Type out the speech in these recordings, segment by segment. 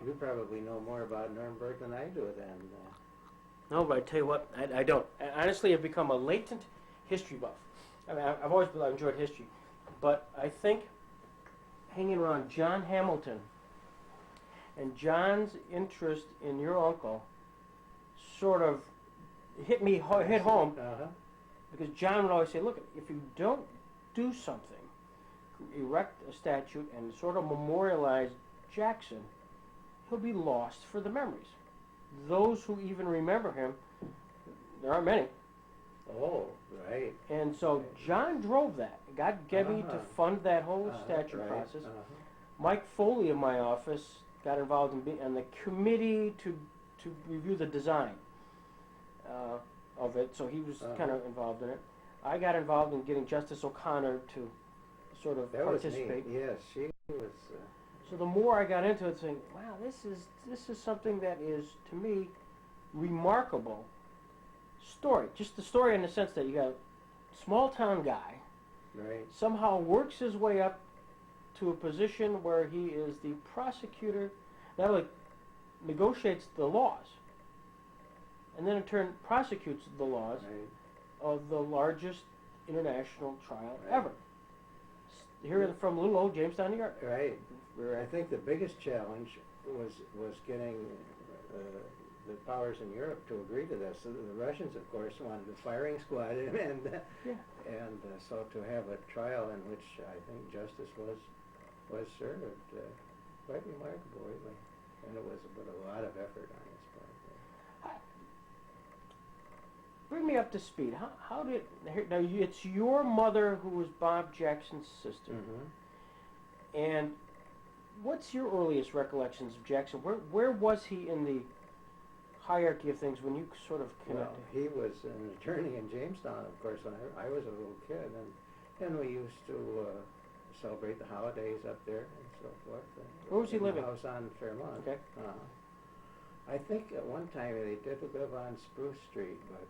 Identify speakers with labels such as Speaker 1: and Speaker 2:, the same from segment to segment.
Speaker 1: You probably know more about Nuremberg than I do then.
Speaker 2: No, but I tell you what, I don't. Honestly, I've become a latent history buff. I mean, I've always enjoyed history. But I think hanging around John Hamilton and John's interest in your uncle sort of hit home.
Speaker 1: Uh-huh.
Speaker 2: Because John would always say, look, if you don't do something, erect a statue and sort of memorialize Jackson, he'll be lost for the memories. Those who even remember him, there aren't many.
Speaker 1: Oh, right.
Speaker 2: And so John drove that, got Gebby to fund that whole statue
Speaker 1: right.
Speaker 2: process. Mike Foley of my office got involved in the committee to review the design of it, so he was kind of involved in it. I got involved in getting Justice O'Connor to sort of participate.
Speaker 1: Was neat. Yes, she was.
Speaker 2: So the more I got into it, saying, "Wow, this is something that is to me remarkable story." Just the story in the sense that you got a small town guy,
Speaker 1: right,
Speaker 2: somehow works his way up to a position where he is the prosecutor, not only negotiates the laws, and then in turn prosecutes the laws of the largest international trial ever. Here from little old Jamestown, New York.
Speaker 1: Right. I think the biggest challenge was getting the powers in Europe to agree to this. The Russians, of course, wanted a firing squad, and so to have a trial in which I think justice was served, quite remarkable, really. And it was a lot of effort on his part.
Speaker 2: Bring me up to speed. How did now? It's your mother who was Bob Jackson's sister, and what's your earliest recollections of Jackson? Where was he in the hierarchy of things when you sort of connected?
Speaker 1: Well, he was an attorney in Jamestown, of course, when I was a little kid, and we used to celebrate the holidays up there and so forth.
Speaker 2: Where was he living?
Speaker 1: The house on Fairmont.
Speaker 2: Okay.
Speaker 1: I think at one time they did live on Spruce Street, but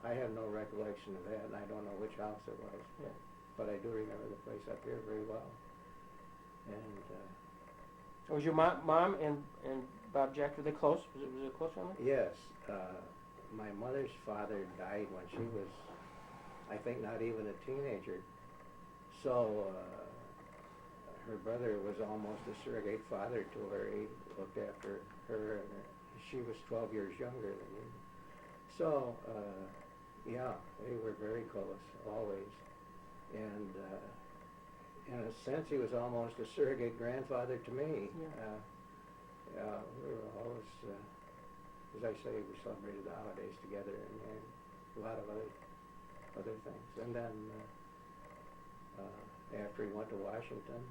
Speaker 1: I have no recollection of that, and I don't know which house it was.
Speaker 2: Yeah.
Speaker 1: But I do remember the place up here very well. And
Speaker 2: was your mom and Bob Jackson, were they close? Was it a close family?
Speaker 1: yes, my mother's father died when she was, I think, not even a teenager. So her brother was almost a surrogate father to her. He looked after her, and she was 12 years younger than me. So, yeah, they were very close, always. And in a sense, he was almost a surrogate grandfather to me.
Speaker 2: Yeah.
Speaker 1: We were always, as I say, we celebrated the holidays together and a lot of other things. And then after he went to Washington,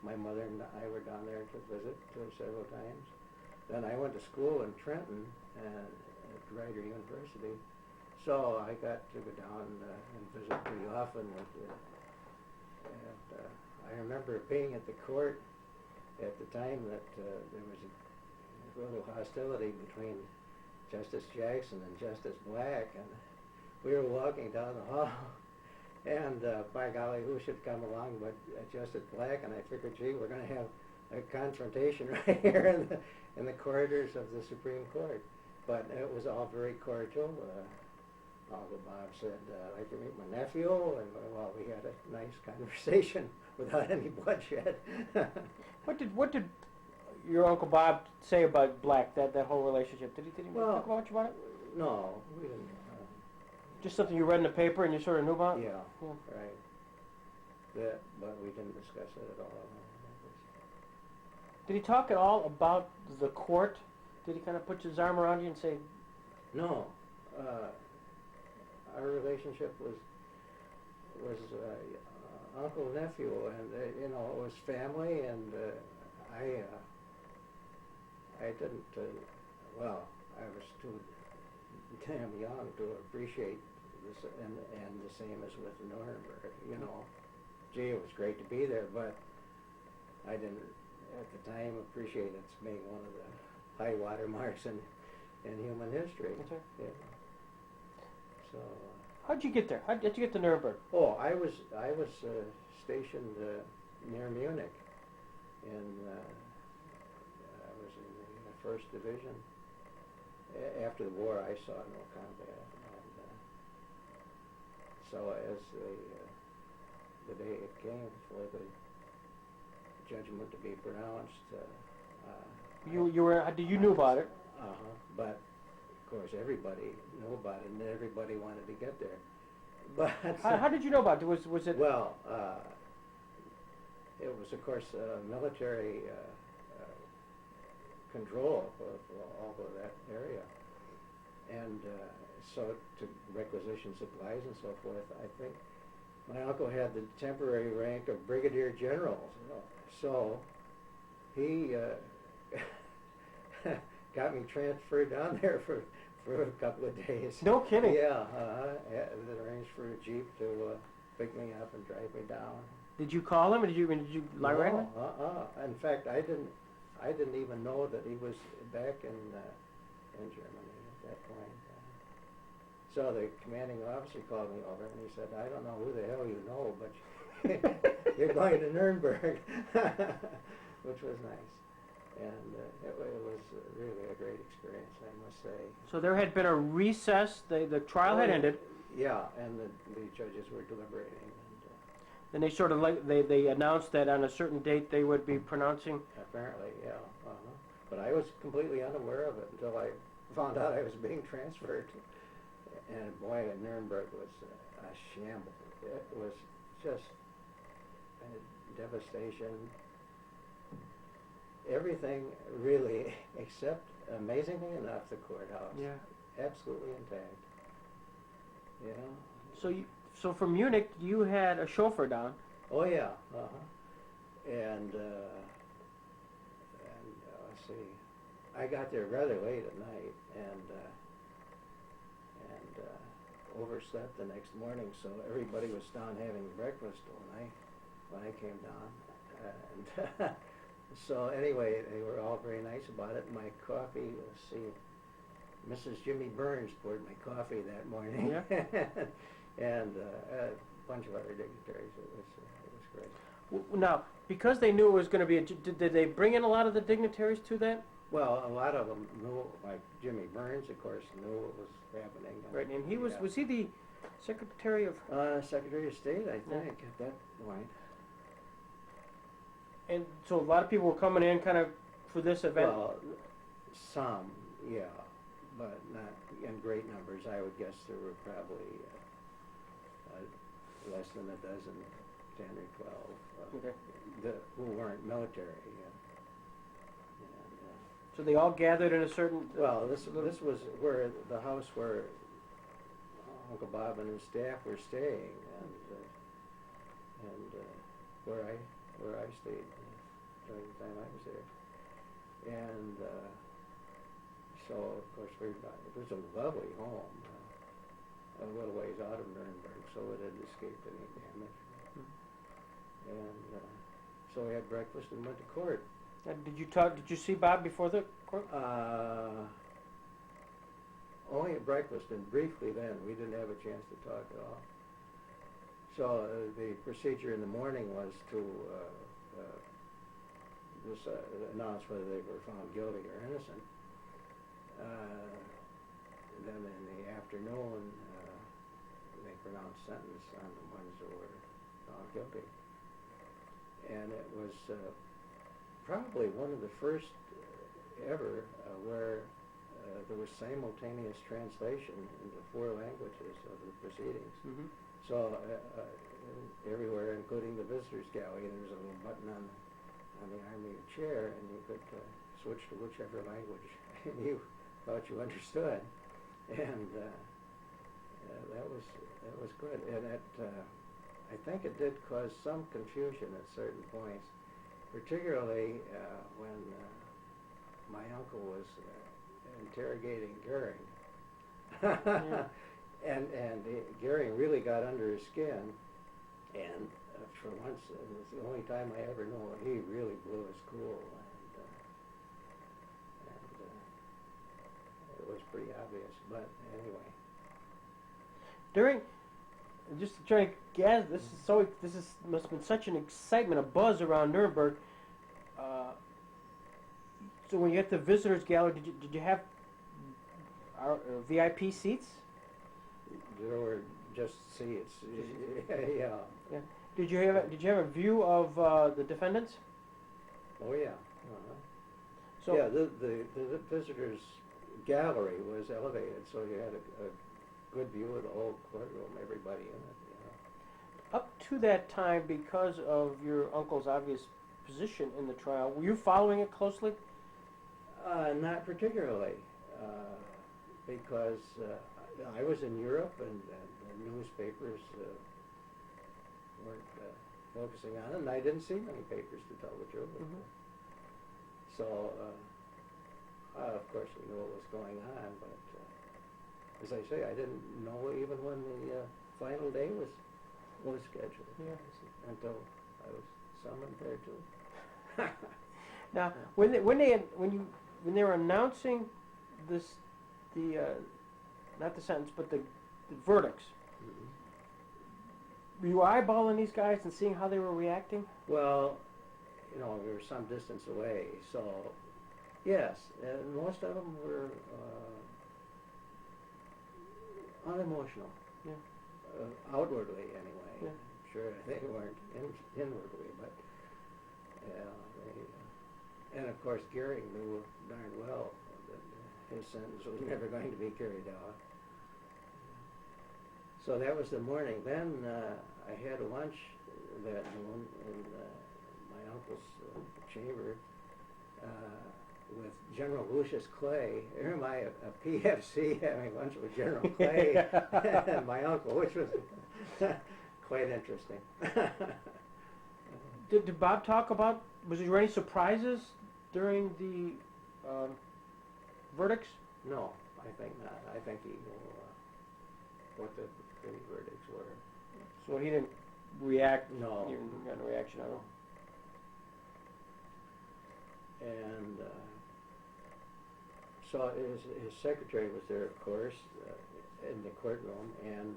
Speaker 1: my mother and I were down there to visit several times. Then I went to school in Trenton at Rider University, so I got to go down and visit pretty often. I remember being at the court at the time that there was a little hostility between Justice Jackson and Justice Black, and we were walking down the hall, and by golly, who should come along but Justice Black? And I figured, gee, we're going to have a confrontation right here in the corridors of the Supreme Court. But it was all very cordial. Uncle Bob said, I'd like to meet my nephew, and well, we had a nice conversation without any bloodshed.
Speaker 2: What did your Uncle Bob say about Black, that whole relationship? Did he talk much about it?
Speaker 1: No, we didn't.
Speaker 2: Just something you read in the paper and you sort of knew about?
Speaker 1: Yeah, right. But we didn't discuss it at all.
Speaker 2: Did he talk at all about the court? Did he kind of put his arm around you and say...
Speaker 1: No. Our relationship was uncle-nephew, and it was family, and I didn't, well, I was too damn young to appreciate this, and the same as with Nuremberg, Gee, it was great to be there, but I didn't, at the time, appreciate its being one of the high water marks in human history.
Speaker 2: That's right.
Speaker 1: Yeah. So.
Speaker 2: How'd you get there? How'd you get to Nuremberg?
Speaker 1: Oh, I was stationed near Munich in in the First Division. After the war, I saw no combat, and so as the day it came for the judgment to be pronounced,
Speaker 2: you knew about it?
Speaker 1: but of course everybody knew about it, and everybody wanted to get there. But
Speaker 2: How did you know about it? Was it?
Speaker 1: well, it was of course military control of all of that area, and so to requisition supplies and so forth. I think my uncle had the temporary rank of brigadier general, so he got me transferred down there for a couple of days.
Speaker 2: No kidding.
Speaker 1: Yeah, they arranged for a jeep to pick me up and drive me down.
Speaker 2: Did you call him? Or did you lie right?
Speaker 1: No, in fact, I didn't even know that he was back in Germany at that point. So the commanding officer called me over and he said, "I don't know who the hell you know, but you're going to Nuremberg," which was nice. And it was really a great experience, I must say.
Speaker 2: So there had been a recess. The trial had ended.
Speaker 1: Yeah, and the judges were deliberating. And
Speaker 2: then they sort of they announced that on a certain date they would be pronouncing.
Speaker 1: apparently, yeah. But I was completely unaware of it until I found out I was being transferred. And boy, Nuremberg was a shambles. It was just a devastation. Everything really, except amazingly enough, the courthouse.
Speaker 2: Yeah.
Speaker 1: Absolutely intact. You know?
Speaker 2: So from Munich you had a chauffeur down.
Speaker 1: Oh yeah. And let's see, I got there rather late at night and overslept the next morning. So everybody was down having breakfast when I came down. And so anyway, they were all very nice about it. My coffee, let's see, Mrs. Jimmy Burns poured my coffee that morning.
Speaker 2: Yeah.
Speaker 1: And a bunch of other dignitaries. It was great.
Speaker 2: Now, because they knew it was going to be did they bring in a lot of the dignitaries to that?
Speaker 1: Well, a lot of them knew, like Jimmy Burns, of course, knew what was happening.
Speaker 2: Right, and he was he the Secretary of?
Speaker 1: Secretary of State, I think, at that point.
Speaker 2: And so a lot of people were coming in kind of for this event?
Speaker 1: Well, some, yeah, but not in great numbers. I would guess there were probably less than a dozen, 10 or 12, who weren't military.
Speaker 2: So they all gathered in a certain...
Speaker 1: Well, this was where the house where Uncle Bob and his staff were staying, and where I stayed during the time I was there. And so, of course, it was a lovely home, a little ways out of Nuremberg, so it had escaped any damage. And so we had breakfast and went to court.
Speaker 2: Did you see Bob before the court?
Speaker 1: Only at breakfast, and briefly then. We didn't have a chance to talk at all. So the procedure in the morning was to announce whether they were found guilty or innocent. Then in the afternoon, they pronounced sentence on the ones who were found guilty. And it was probably one of the first ever where there was simultaneous translation into 4 languages of the proceedings.
Speaker 2: Mm-hmm. So
Speaker 1: everywhere, including the visitors' gallery, there was a little button on the arm of your chair, and you could switch to whichever language you thought you understood. And that was good. And I think it did cause some confusion at certain points, particularly when my uncle was interrogating Goering.
Speaker 2: Yeah.
Speaker 1: And Goering really got under his skin, and for once, it was the only time I ever knew he really blew his cool, and it was pretty obvious. But anyway,
Speaker 2: just to try to gather, this must have been such an excitement, a buzz around Nuremberg. So when you get the visitors gallery, did you have VIP seats?
Speaker 1: There were just seats. Yeah.
Speaker 2: Yeah. Did you have a view of the defendants?
Speaker 1: Oh yeah. Uh-huh.
Speaker 2: So
Speaker 1: Yeah, the visitors gallery was elevated, so you had a good view of the whole courtroom, everybody in it.
Speaker 2: up to that time, because of your uncle's obvious position in the trial, were you following it closely?
Speaker 1: Not particularly, because I was in Europe and the newspapers weren't focusing on it, and I didn't see many papers, to tell the truth.
Speaker 2: Mhm.
Speaker 1: So, of course, we knew what was going on, but as I say, I didn't know even when the final day was scheduled.
Speaker 2: Yeah.
Speaker 1: Until I was summoned there too.
Speaker 2: Now, when they were announcing not the sentence, but the verdicts,
Speaker 1: Mhm.
Speaker 2: were you eyeballing these guys and seeing how they were reacting?
Speaker 1: Well, we were some distance away, so yes, and most of them were unemotional.
Speaker 2: Yeah.
Speaker 1: Outwardly, anyway.
Speaker 2: Yeah.
Speaker 1: I'm sure they weren't inwardly, but and of course, Gehring knew darn well that his sentence was never going to be carried out. So that was the morning. Then I had lunch that noon in my uncle's chamber with General Lucius Clay. Here am I, a PFC, having lunch with General Clay and my uncle, which was quite interesting.
Speaker 2: Did Bob talk about, was there any surprises during the verdicts?
Speaker 1: No, I think not. I think he knew what the verdicts were.
Speaker 2: So he didn't react?
Speaker 1: No.
Speaker 2: You didn't get a reaction out of him?
Speaker 1: And so his secretary was there, of course, in the courtroom, and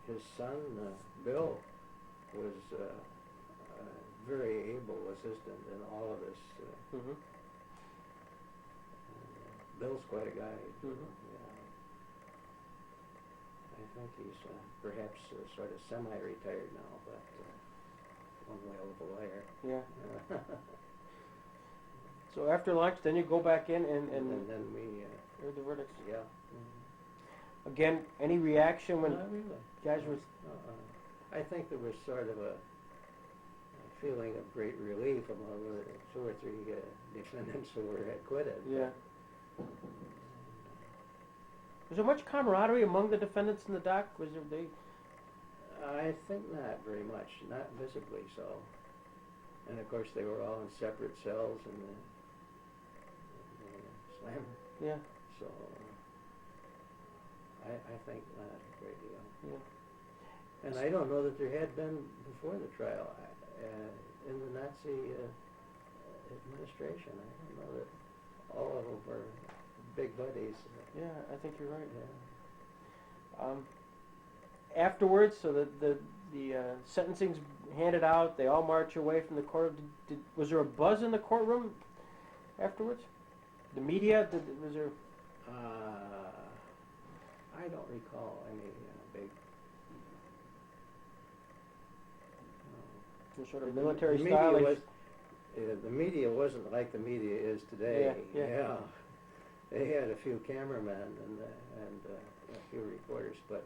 Speaker 1: his son, Bill, was a very able assistant in all of this.
Speaker 2: Mm-hmm.
Speaker 1: Bill's quite a guy.
Speaker 2: Mm-hmm.
Speaker 1: Yeah. I think he's perhaps sort of semi-retired now, but one whale of a lawyer.
Speaker 2: Yeah. So after lunch, then you go back in and
Speaker 1: then we
Speaker 2: hear the verdicts.
Speaker 1: yeah.
Speaker 2: Again, any reaction when
Speaker 1: Not really.
Speaker 2: guys was?
Speaker 1: I think there was sort of a feeling of great relief among the 2 or 3 defendants who were acquitted.
Speaker 2: Yeah. Was there much camaraderie among the defendants in the dock? Was there
Speaker 1: I think not very much, not visibly so. And of course, they were all in separate cells in the slammer.
Speaker 2: Yeah.
Speaker 1: So I think not a great deal.
Speaker 2: Yeah.
Speaker 1: And I don't know that there had been before the trial in the Nazi administration. I don't know that all of them were big buddies.
Speaker 2: Yeah, I think you're right.
Speaker 1: Yeah.
Speaker 2: Afterwards, so the sentencing's handed out. They all march away from the court. Was there a buzz in the courtroom afterwards? The media? Was there?
Speaker 1: I don't recall any big.
Speaker 2: Sort of military
Speaker 1: the
Speaker 2: style.
Speaker 1: Media the media wasn't like the media is today.
Speaker 2: Yeah.
Speaker 1: They had a few cameramen and a few reporters, but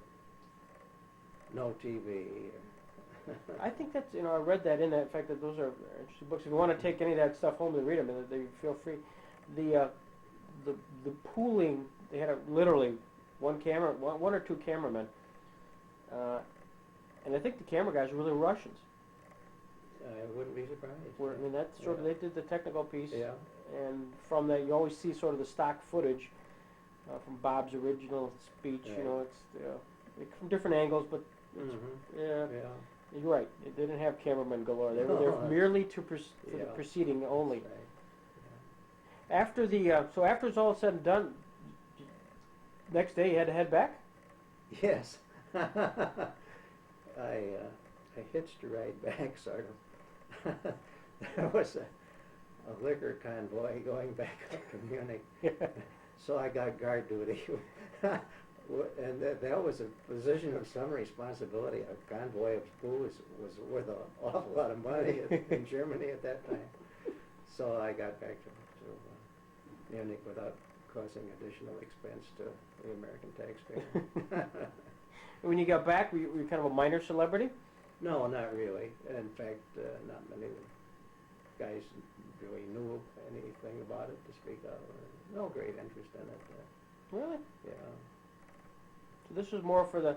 Speaker 1: no TV.
Speaker 2: I think that's, I read that in that. In fact, that those are interesting books. If you want to take any of that stuff home and read them, they feel free. The pooling, they had literally one or two cameramen, and I think the camera guys were really Russians.
Speaker 1: I wouldn't be surprised.
Speaker 2: That's sort of, they did the technical piece.
Speaker 1: Yeah.
Speaker 2: And from that, you always see sort of the stock footage from Bob's original speech.
Speaker 1: Right.
Speaker 2: It's from different angles, but yeah, you're right. They didn't have cameramen galore. They were there merely for the proceeding only.
Speaker 1: Right.
Speaker 2: After after it's all said and done, next day you had to head back?
Speaker 1: Yes. I hitched a ride back, sort of. There was a liquor convoy going back up to Munich. So I got guard duty. And that was a position of some responsibility. A convoy of booze was worth an awful lot of money in Germany at that time. So I got back to Munich without causing additional expense to the American taxpayer.
Speaker 2: When you got back, were you kind of a minor celebrity?
Speaker 1: No, not really. In fact, not many guys really knew anything about it to speak of. No great interest in it.
Speaker 2: Really?
Speaker 1: Yeah.
Speaker 2: So this was more for the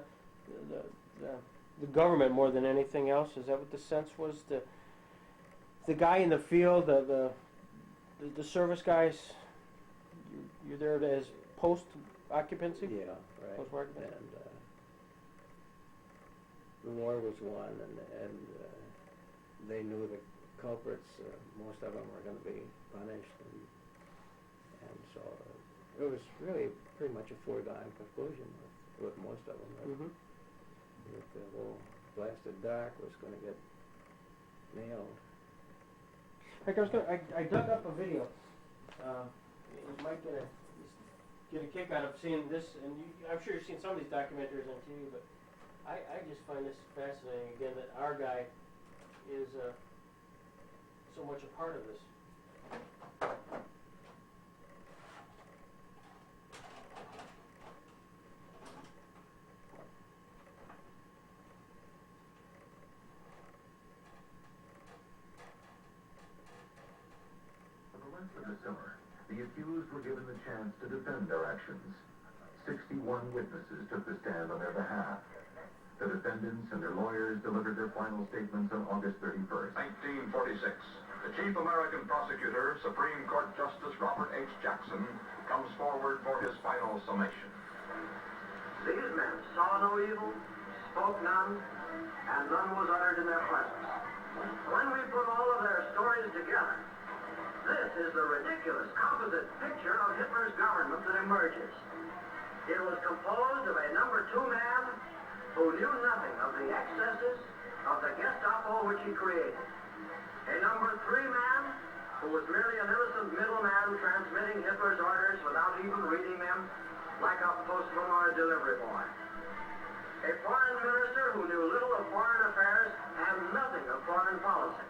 Speaker 2: government more than anything else. Is that what the sense was? The guy in the field, the service guys. You're there as post occupancy.
Speaker 1: Yeah, right.
Speaker 2: Post occupancy.
Speaker 1: And the war was won, and they knew the culprits. Most of them were going to be punished, and so it was really pretty much a foregone conclusion with most of them.
Speaker 2: Mm-hmm.
Speaker 1: That the whole blasted dock was going to get nailed.
Speaker 2: In fact, I dug up a video. You might get a kick out of seeing this, and I'm sure you've seen some of these documentaries on TV, but I just find this fascinating, again, that our guy is so much a part of this.
Speaker 3: For the rest of the summer, the accused were given the chance to defend their actions. 61 witnesses took the stand on their behalf. The defendants and their lawyers delivered their final statements on August 31st.
Speaker 4: 1946. The chief American prosecutor, Supreme Court Justice Robert H. Jackson, comes forward for his final summation.
Speaker 5: These men saw no evil, spoke none, and none was uttered in their presence. When we put all of their stories together, this is the ridiculous composite picture of Hitler's government that emerges. It was composed of a number 2 man who knew nothing of the excesses of the Gestapo which he created. A number 3 man who was merely an innocent middleman transmitting Hitler's orders without even reading them, like a postman or a delivery boy. A foreign minister who knew little of foreign affairs and nothing of foreign policy.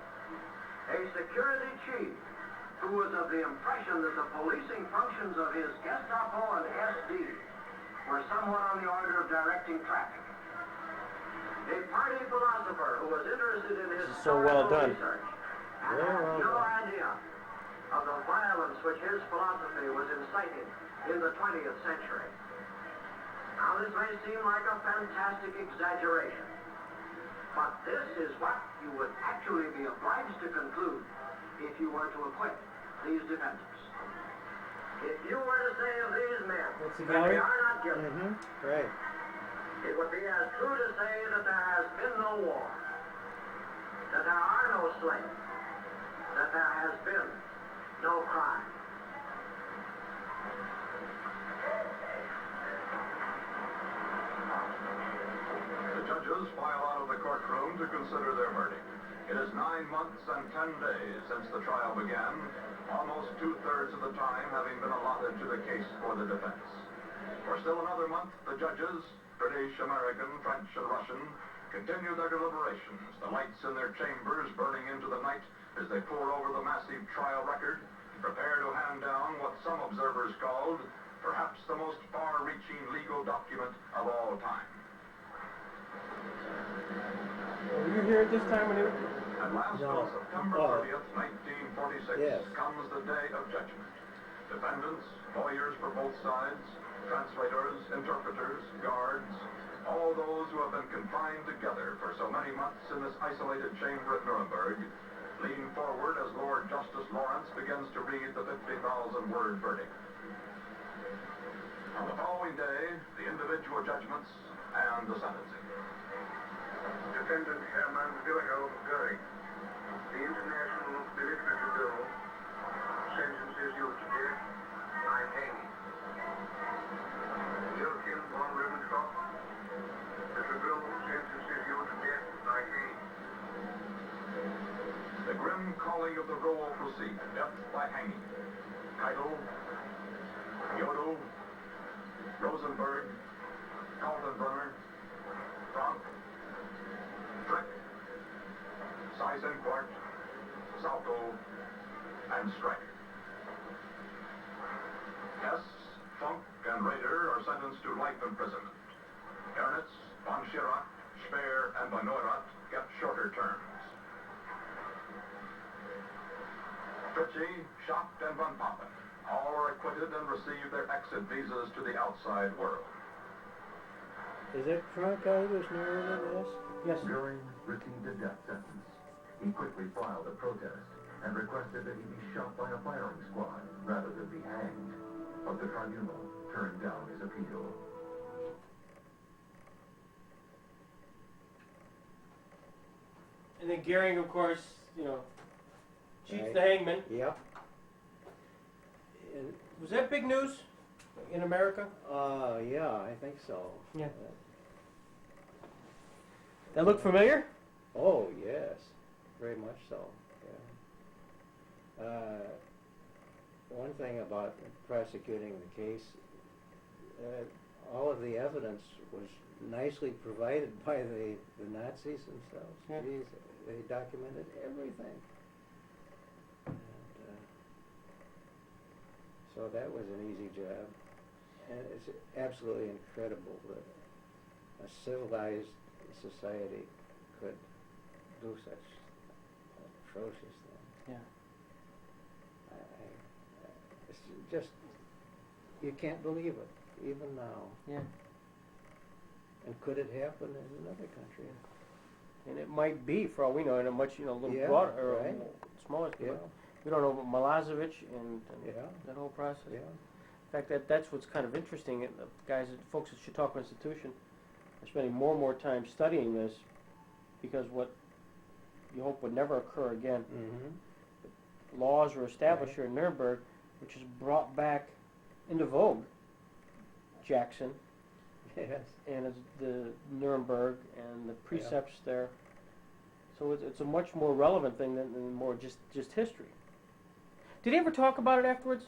Speaker 5: A security chief who was of the impression that the policing functions of his Gestapo and SD were somewhat on the order of directing traffic. A party philosopher who was interested in his
Speaker 2: So well done.
Speaker 5: research and
Speaker 1: Very
Speaker 5: had
Speaker 1: well
Speaker 5: no
Speaker 1: done.
Speaker 5: idea of the violence which his philosophy was inciting in the 20th century. Now this may seem like a fantastic exaggeration, but this is what you would actually be obliged to conclude if you were to acquit these defendants. If you were to say of these men
Speaker 2: What's the
Speaker 5: that they
Speaker 2: gallery?
Speaker 5: are not guilty,
Speaker 1: Mm-hmm. Right.
Speaker 5: it would be as true to say that there has been no war, that there are no slaves, that there has been no crime.
Speaker 4: The judges file out of the courtroom to consider their verdict. It is 9 months and 10 days since the trial began, almost 2/3 of the time having been allotted to the case for the defense. For still another month, the judges, British, American, French, and Russian, continue their deliberations, the lights in their chambers burning into the night as they pore over the massive trial record, prepare to hand down what some observers called perhaps the most far-reaching legal document of all time.
Speaker 2: Were you here at this time when it was?
Speaker 4: At last,
Speaker 1: No.
Speaker 4: on September
Speaker 1: Oh.
Speaker 4: 30th, 1946,
Speaker 1: Yes.
Speaker 4: comes the day of judgment. Defendants, lawyers for both sides, translators, interpreters, guards, all those who have been confined together for so many months in this isolated chamber at Nuremberg, lean forward as Lord Justice Lawrence begins to read the 50,000-word verdict. On the following day, the individual judgments and the sentencing.
Speaker 5: Defendant Hermann Wilhelm Göring, the International Military Bureau sentences you to death by hanging. Joachim von Ribbentrop, the tribunal sentences you to death by hanging.
Speaker 4: The grim calling following of the roll proceed. Death by hanging. Keitel, Yodo, Rosenberg, Kaltenbrunner, Frank, Trick, Seisenquart, Salko, and Streck. Hess, Funk, and Rader are sentenced to life imprisonment. Ernitz, von Schirach, Speer, and von Neurath get shorter terms. Fritchie, Schacht, and von Papen all are acquitted and receive their exit visas to the outside world.
Speaker 1: Is it Cronkite who's narrating this?
Speaker 2: Yes.
Speaker 3: Goering received a death sentence. He quickly filed a protest and requested that he be shot by a firing squad rather than be hanged. But the tribunal turned down his appeal.
Speaker 2: And then Goering, of course, you know, chief
Speaker 1: Right.
Speaker 2: the hangman.
Speaker 1: Yep. And,
Speaker 2: Was that big news in America?
Speaker 1: yeah, I think so.
Speaker 2: Yeah. That look familiar?
Speaker 1: Oh, yes, very much so. Yeah. One thing about prosecuting the case, all of the evidence was nicely provided by the Nazis themselves.
Speaker 2: Yeah.
Speaker 1: Jeez, they documented everything. And, so that was an easy job. And it's absolutely incredible that a civilized society could do such atrocious things.
Speaker 2: Yeah.
Speaker 1: It's just, you can't believe it, even now.
Speaker 2: Yeah.
Speaker 1: And could it happen in another country?
Speaker 2: And it might be, for all we know, in a much, little
Speaker 1: Yeah,
Speaker 2: broader or
Speaker 1: right.
Speaker 2: smaller
Speaker 1: Yeah.
Speaker 2: scale. We don't know about Milosevic and
Speaker 1: Yeah.
Speaker 2: that whole process.
Speaker 1: Yeah.
Speaker 2: In fact, that's what's kind of interesting. And the folks at Chautauqua Institution are spending more and more time studying this, because what you hope would never occur again.
Speaker 1: Mm-hmm.
Speaker 2: Laws were established
Speaker 1: Right.
Speaker 2: here in Nuremberg, which has brought back into vogue Jackson
Speaker 1: Yes.
Speaker 2: and the Nuremberg and the precepts there. So it's a much more relevant thing than more just history. Did he ever talk about it afterwards?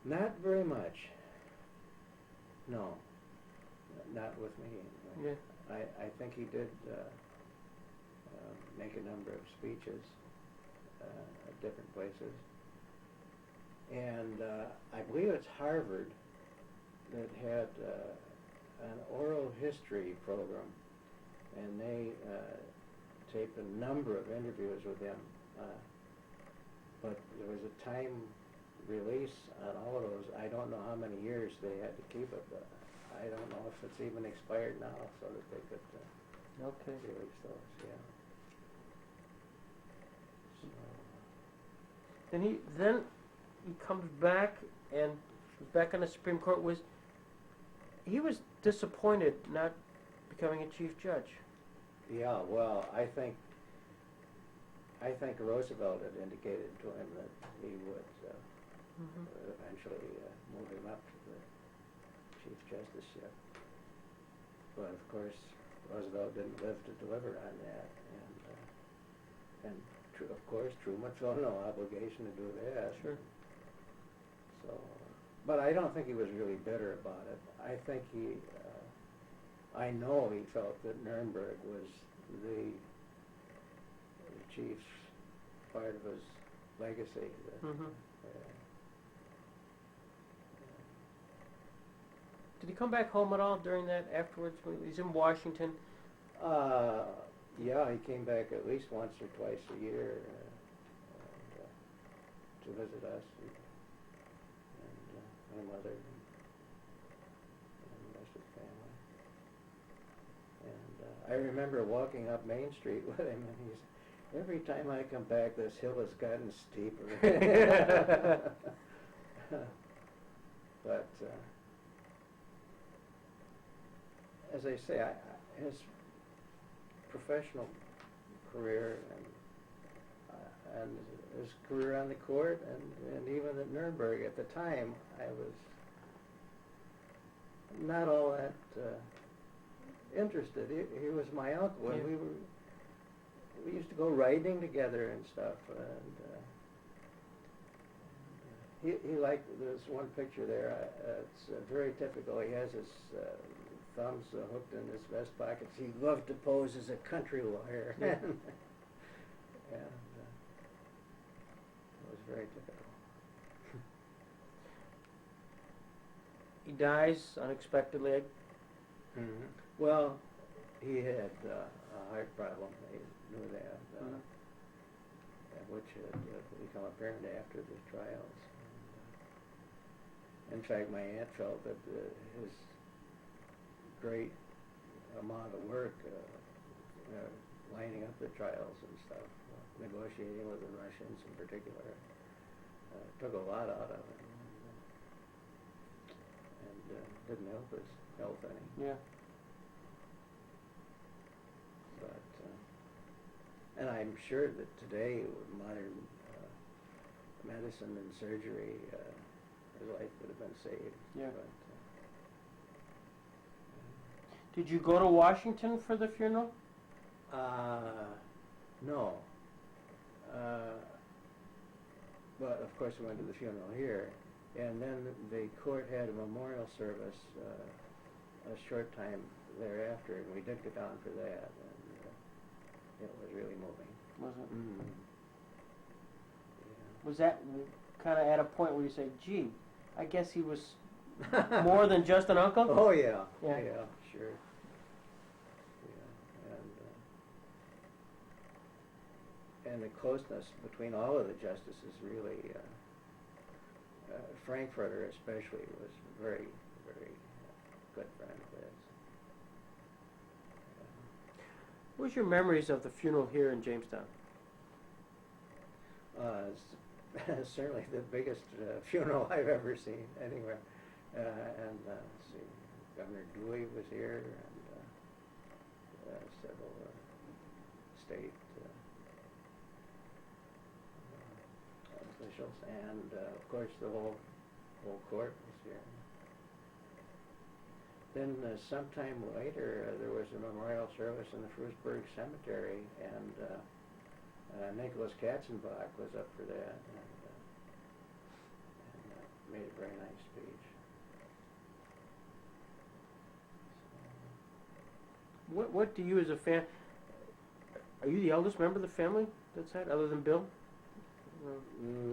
Speaker 1: Not very much. No. Not with me, anyway.
Speaker 2: Yeah.
Speaker 1: I think he did make a number of speeches at different places. And I believe it's Harvard that had an oral history program, and they taped a number of interviews with him. But there was a time release on all of those. I don't know how many years they had to keep it, but I don't know if it's even expired now, so that they could
Speaker 2: Okay.
Speaker 1: release those. Yeah. So,
Speaker 2: And then he comes back and was back on the Supreme Court. He was disappointed not becoming a chief judge.
Speaker 1: yeah. Well, I think Roosevelt had indicated to him that he would eventually move him up to the chief justiceship. But of course, Roosevelt didn't live to deliver on that, and of course, Truman felt no obligation to do that.
Speaker 2: Sure.
Speaker 1: So, but I don't think he was really bitter about it. I think I know he felt that Nuremberg was the chief part of his legacy. That,
Speaker 2: Mm-hmm. Did he come back home at all during that afterwards? When he's in Washington.
Speaker 1: Yeah, he came back at least once or twice a year to visit us and my mother and the rest of the family. And I remember walking up Main Street with him, and he's, every time I come back, this hill has gotten steeper. But as I say, his professional career and his career on the court and even at Nuremberg at the time, I was not all that interested. He was my uncle, and
Speaker 2: Yeah.
Speaker 1: we were we used to go riding together and stuff. And he liked, there's one picture there. It's very typical. He has his thumbs hooked in his vest pockets. He loved to pose as a country lawyer.
Speaker 2: Yeah.
Speaker 1: And it was very typical.
Speaker 2: He dies unexpectedly.
Speaker 1: Mm-hmm. Well, he had a heart problem. They knew that, which had become apparent after the trials. In fact, my aunt felt that his great amount of work lining up the trials and stuff, negotiating with the Russians in particular, took a lot out of him. And didn't help his health any.
Speaker 2: Yeah.
Speaker 1: But and I'm sure that today with modern medicine and surgery, his life would have been saved.
Speaker 2: Yeah.
Speaker 1: But,
Speaker 2: Did you go to Washington for the funeral?
Speaker 1: no. But of course we went to the funeral here. And then the court had a memorial service a short time thereafter, and we did go down for that, and it was really moving.
Speaker 2: Was it?
Speaker 1: Mm.
Speaker 2: Was that kind of at a point where you say, gee, I guess he was more than just an uncle?
Speaker 1: Oh yeah,
Speaker 2: Yeah.
Speaker 1: yeah, sure. Yeah, and the closeness between all of the justices really. Frankfurter especially was very, very good friend of his.
Speaker 2: What was your memories of the funeral here in Jamestown?
Speaker 1: Certainly the biggest funeral I've ever seen anywhere. And let's see, Governor Dewey was here, and several state officials, and of course the whole court was here. Then sometime later there was a memorial service in the Frewsburg Cemetery, and Nicholas Katzenbach was up for that, and made a very nice speech.
Speaker 2: What do you as a fan, are you the eldest member of the family that's had, other than Bill?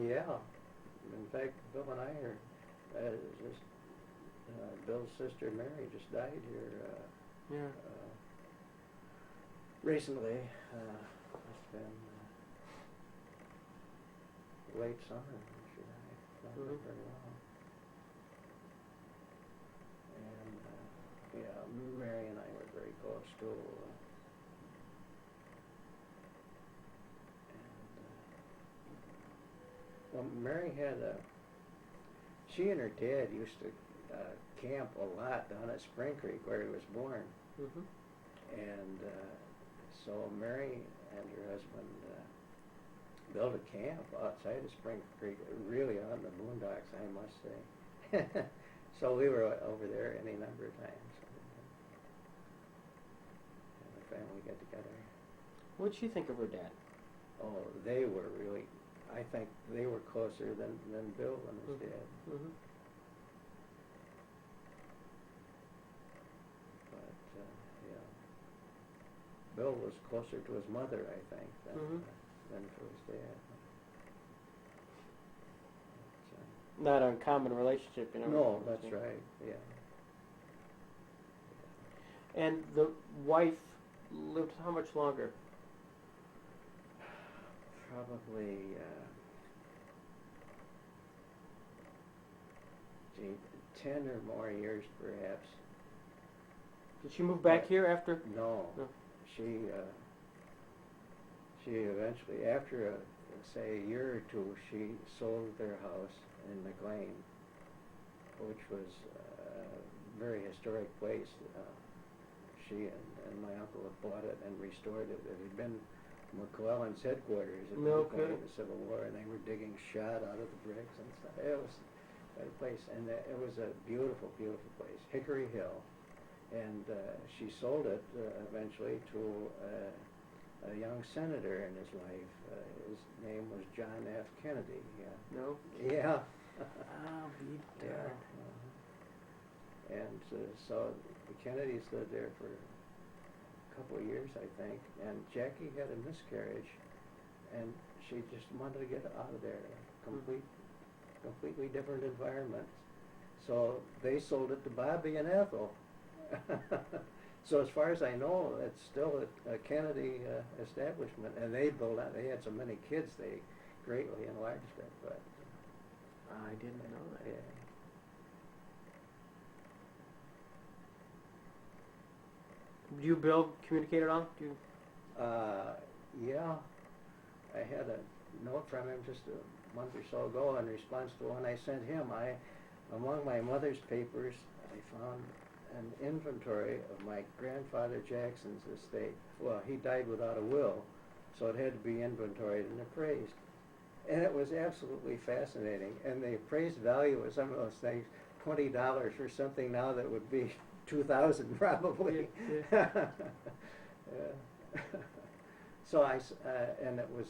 Speaker 1: Yeah. In fact, Bill and I are just Bill's sister Mary just died here recently. It's been late summer when she died. Not been very long. And Mary and I were very close too. Well, Mary had she and her dad used to camp a lot down at Spring Creek where he was born.
Speaker 2: Mm-hmm.
Speaker 1: And so Mary and her husband built a camp outside of Spring Creek, really out in the boondocks, I must say. So we were over there any number of times. And the family get together.
Speaker 2: What'd she think of her dad?
Speaker 1: Oh, they were really, I think they were closer than Bill and his dad.
Speaker 2: Mm-hmm.
Speaker 1: But, yeah. Bill was closer to his mother, I think, than to his dad. But,
Speaker 2: Not an uncommon relationship, you know.
Speaker 1: no, that's right, yeah.
Speaker 2: And the wife lived how much longer?
Speaker 1: Probably, 10 or more years, perhaps.
Speaker 2: Did she move back here after?
Speaker 1: No,
Speaker 2: No.
Speaker 1: she eventually, after say a year or two, she sold their house in McLean, which was a very historic place. She and my uncle had bought it and restored it. It had been McClellan's headquarters at the point of the Civil War, and they were digging shot out of the bricks and stuff. It was a place, and it was a beautiful, beautiful place, Hickory Hill. And she sold it eventually to a young senator in his life. His name was John F. Kennedy.
Speaker 2: No?
Speaker 1: Yeah.
Speaker 2: I'll be
Speaker 1: Yeah.
Speaker 2: darned.
Speaker 1: And so the Kennedys lived there for a couple of years, I think. And Jackie had a miscarriage, and she just wanted to get out of there. Completely different environment. So they sold it to Bobby and Ethel. So as far as I know, it's still a Kennedy establishment, and they had so many kids they greatly enlarged it. But
Speaker 2: I didn't know that.
Speaker 1: yeah.
Speaker 2: Do you, Bill, communicate at all? Do you?
Speaker 1: Yeah, I had a note from him just a month or so ago in response to one I sent him. Among my mother's papers, I found an inventory of my grandfather Jackson's estate. Well, he died without a will, so it had to be inventoried and appraised. And it was absolutely fascinating. And the appraised value of some of those things, $20 for something now that would be $2,000 probably.
Speaker 2: Yeah.
Speaker 1: So and it was,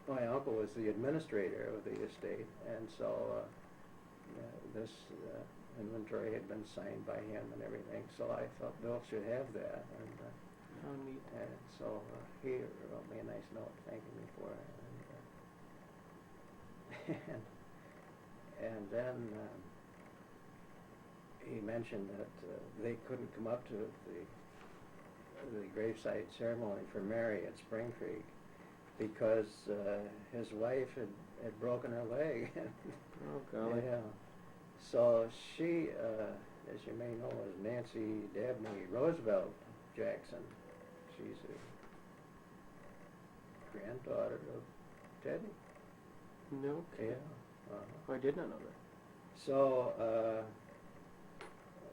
Speaker 1: my uncle was the administrator of the estate, and so this inventory had been signed by him and everything, so I thought Bill should have that.
Speaker 2: Oh, neat.
Speaker 1: And so he wrote me a nice note thanking me for it. And then he mentioned that they couldn't come up to the graveside ceremony for Mary at Spring Creek because his wife had broken her leg.
Speaker 2: Oh, golly.
Speaker 1: Yeah. So she, as you may know, is Nancy Dabney Roosevelt Jackson. She's a granddaughter of Teddy.
Speaker 2: No.
Speaker 1: Yeah.
Speaker 2: I did not know that.
Speaker 1: So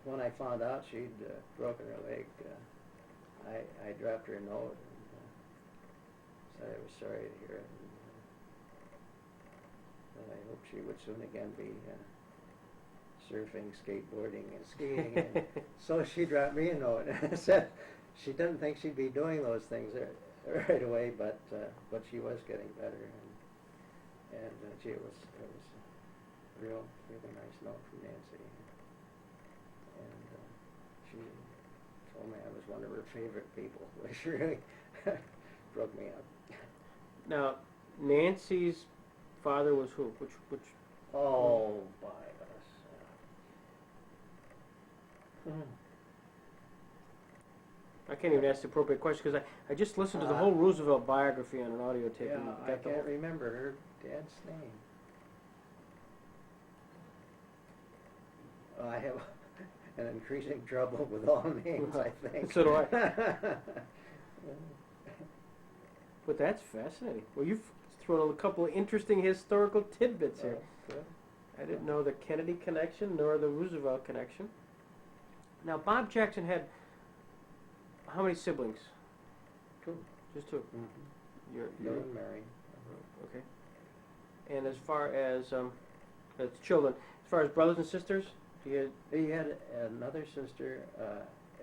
Speaker 1: when I found out she'd broken her leg, I dropped her a note and said I was sorry to hear it. And I hoped she would soon again be surfing, skateboarding, and skiing. And so she dropped me a note and said she didn't think she'd be doing those things right away, but she was getting better. And gee, it was a really nice note from Nancy. And she told me I was one of her favorite people, which really broke me up.
Speaker 2: Now, Nancy's father was who? Which?
Speaker 1: Oh, by us.
Speaker 2: I can't even ask the appropriate question because I just listened to the whole Roosevelt biography on an audio tape.
Speaker 1: Yeah,
Speaker 2: and
Speaker 1: I
Speaker 2: got the
Speaker 1: can't
Speaker 2: whole-
Speaker 1: remember her dad's name. I have an increasing trouble with all names, I think.
Speaker 2: So do I. But that's fascinating. Well, you've thrown a couple of interesting historical tidbits here.
Speaker 1: Good.
Speaker 2: I didn't know the Kennedy connection nor the Roosevelt connection. Now, Bob Jackson had how many siblings?
Speaker 1: Two.
Speaker 2: Just two.
Speaker 1: Mm-hmm.
Speaker 2: You're
Speaker 1: Bill and Mary.
Speaker 2: okay. And as far as children, as far as brothers and sisters,
Speaker 1: He had another sister,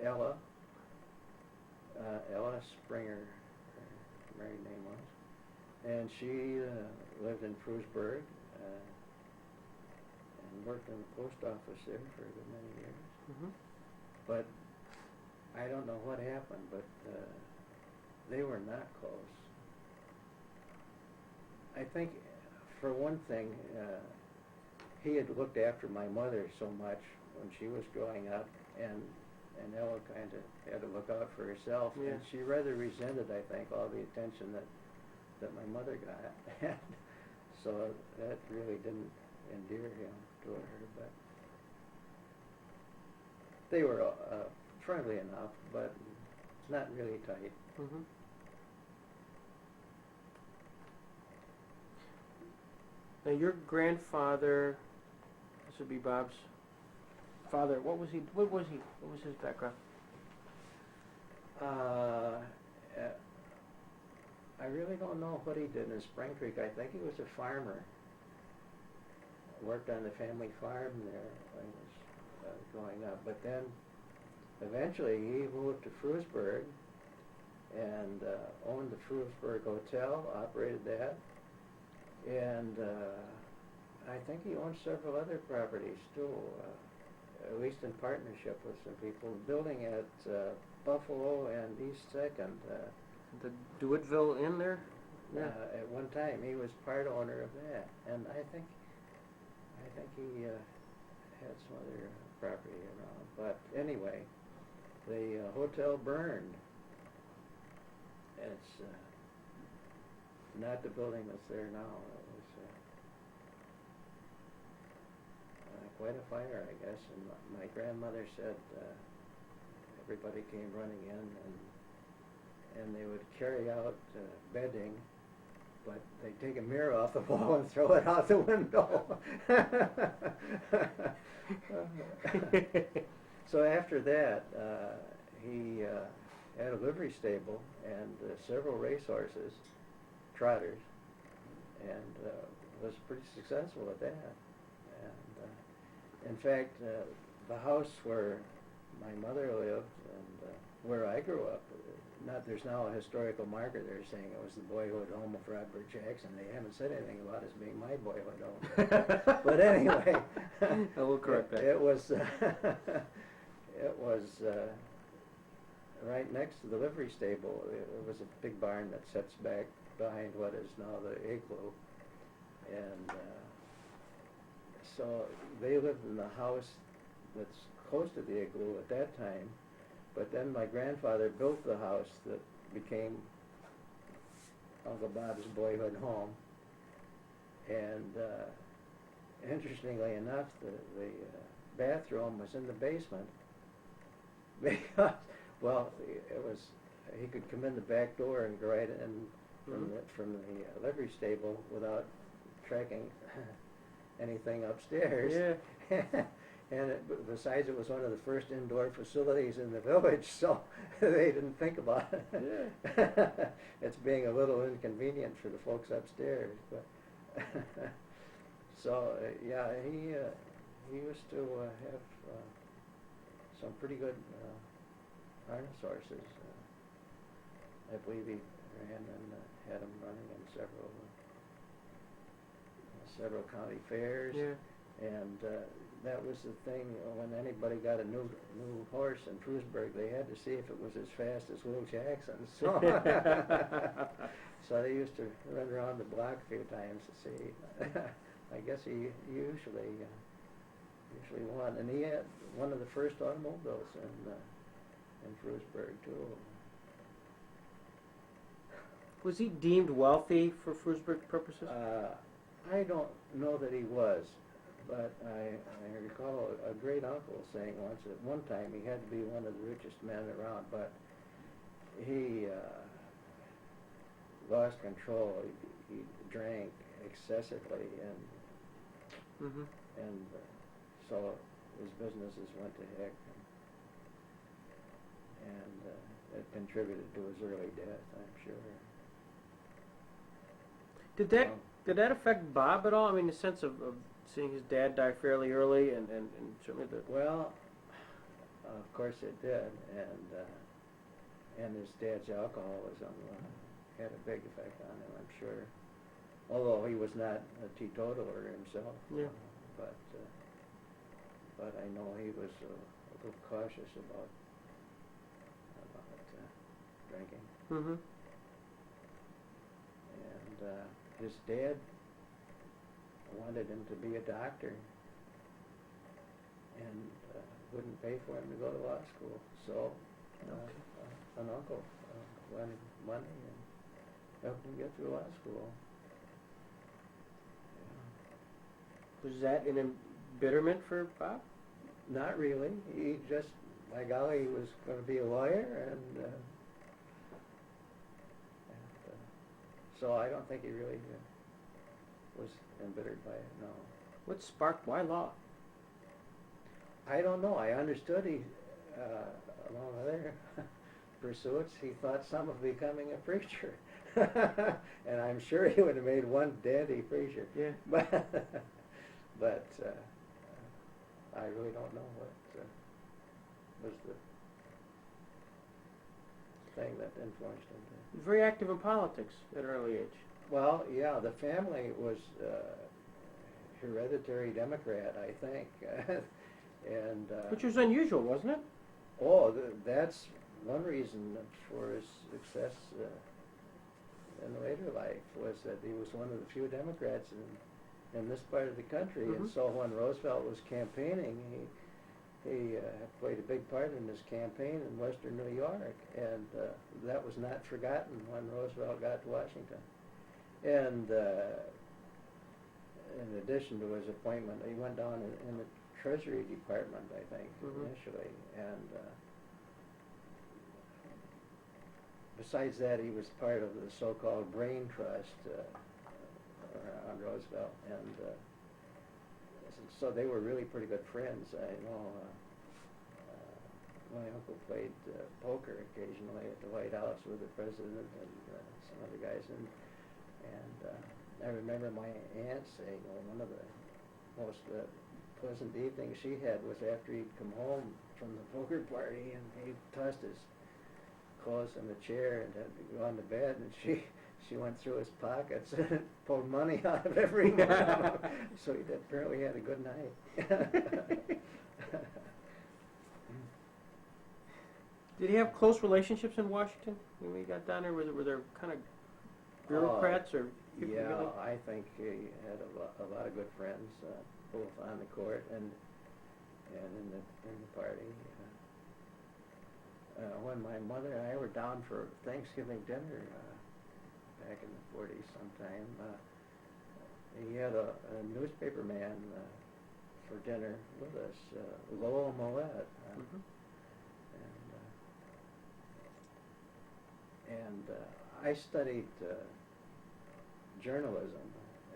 Speaker 1: Ella. Ella Springer, her married name was, and she lived in Frewsburg and worked in the post office there for a good many years.
Speaker 2: mm-hmm.
Speaker 1: But I don't know what happened, but they were not close. I think, for one thing, he had looked after my mother so much when she was growing up, and Ella kind of had to look out for herself,
Speaker 2: Yeah.
Speaker 1: and she rather resented, I think, all the attention that my mother got. So that really didn't endear him to her, but they were friendly enough, but not really tight.
Speaker 2: Mm-hmm. Now, your grandfather, this would be Bob's father. What was he? What was his background?
Speaker 1: I really don't know what he did in Spring Creek. I think he was a farmer. Worked on the family farm there when he was growing up. But then eventually he moved to Frewsburg and owned the Frewsburg Hotel, operated that, and I think he owned several other properties too, at least in partnership with some people. Building at Buffalo and East Second.
Speaker 2: The DeWittville Inn there? Yeah.
Speaker 1: At one time, he was part owner of that, and I think he had some other property around. But anyway, the hotel burned. It's not the building that's there now. It was quite a fire, I guess. And my grandmother said everybody came running in, and they would carry out bedding, but they'd take a mirror off the wall and throw it out the window. So after that, he had a livery stable and several racehorses, trotters, and was pretty successful at that. And in fact, the house where my mother lived and where I grew up, there's now a historical marker there saying it was the boyhood home of Robert Jackson. They haven't said anything about it as being my boyhood home. But anyway,
Speaker 2: I will correct that.
Speaker 1: It was right next to the livery stable. It was a big barn that sits back behind what is now the igloo, and so they lived in the house that's close to the igloo at that time. But then my grandfather built the house that became Uncle Bob's boyhood home. And interestingly enough, the bathroom was in the basement because, well, it was, he could come in the back door and go right in from the livery stable without tracking anything upstairs. Yeah. And besides, it was one of the first indoor facilities in the village, so they didn't think about it. Yeah. It's being a little inconvenient for the folks upstairs. But so yeah, he used to have some pretty good harness horses. I believe he ran and had them running in several county fairs. Yeah. And that was the thing, when anybody got a new horse in Frewsburg, they had to see if it was as fast as Will Jackson's. So, so they used to run around the block a few times to see. I guess he usually won. And he had one of the first automobiles in Frewsburg, too.
Speaker 2: Was he deemed wealthy for Frewsburg purposes?
Speaker 1: I don't know that he was. But I recall a great uncle saying once at one time he had to be one of the richest men around, but he lost control. He drank excessively, and so his businesses went to heck, and it contributed to his early death, I'm sure.
Speaker 2: Did that affect Bob at all? I mean, the sense of seeing his dad die fairly early, and certainly the...
Speaker 1: Well, of course it did, and his dad's alcoholism had a big effect on him, I'm sure. Although he was not a teetotaler himself,
Speaker 2: yeah.
Speaker 1: But I know he was a little cautious about drinking.
Speaker 2: Mm-hmm.
Speaker 1: And his dad wanted him to be a doctor and wouldn't pay for him to go to law school. So an uncle lent him money and helped him get through law school. Yeah.
Speaker 2: Was that an embitterment for Bob?
Speaker 1: Not really. He just, by golly, he was going to be a lawyer, and so I don't think he really was embittered by it, no.
Speaker 2: What sparked, why law?
Speaker 1: I don't know. I understood he, among other pursuits, he thought some of becoming a preacher. And I'm sure he would have made one dandy preacher.
Speaker 2: Yeah.
Speaker 1: But I really don't know what was the thing that influenced him.
Speaker 2: He was very active in politics at an early age.
Speaker 1: Well, yeah, the family was hereditary Democrat, I think, and
Speaker 2: Which was unusual, wasn't it?
Speaker 1: that's one reason for his success in later life was that he was one of the few Democrats in this part of the country,
Speaker 2: Mm-hmm.
Speaker 1: and so when Roosevelt was campaigning, he played a big part in his campaign in Western New York, and that was not forgotten when Roosevelt got to Washington. And in addition to his appointment, he went down in the Treasury Department, I think,
Speaker 2: Mhm.
Speaker 1: initially. And besides that, he was part of the so-called Brain Trust around Roosevelt. And so they were really pretty good friends. I know my uncle played poker occasionally at the White House with the president and some other guys. And I remember my aunt saying, well, one of the most pleasant evenings she had was after he'd come home from the poker party and he tossed his clothes in the chair and had to go on to bed, and she went through his pockets and pulled money out of every one of them. So he apparently had a good night.
Speaker 2: Did he have close relationships in Washington when he got down there? Were there kind of bureaucrats or people
Speaker 1: Yeah,
Speaker 2: together?
Speaker 1: I think he had a lot of good friends, both on the court and in the party. When my mother and I were down for Thanksgiving dinner back in the 40s sometime, he had a newspaper man for dinner with us, Lowell Millett.
Speaker 2: Mhm.
Speaker 1: And I studied journalism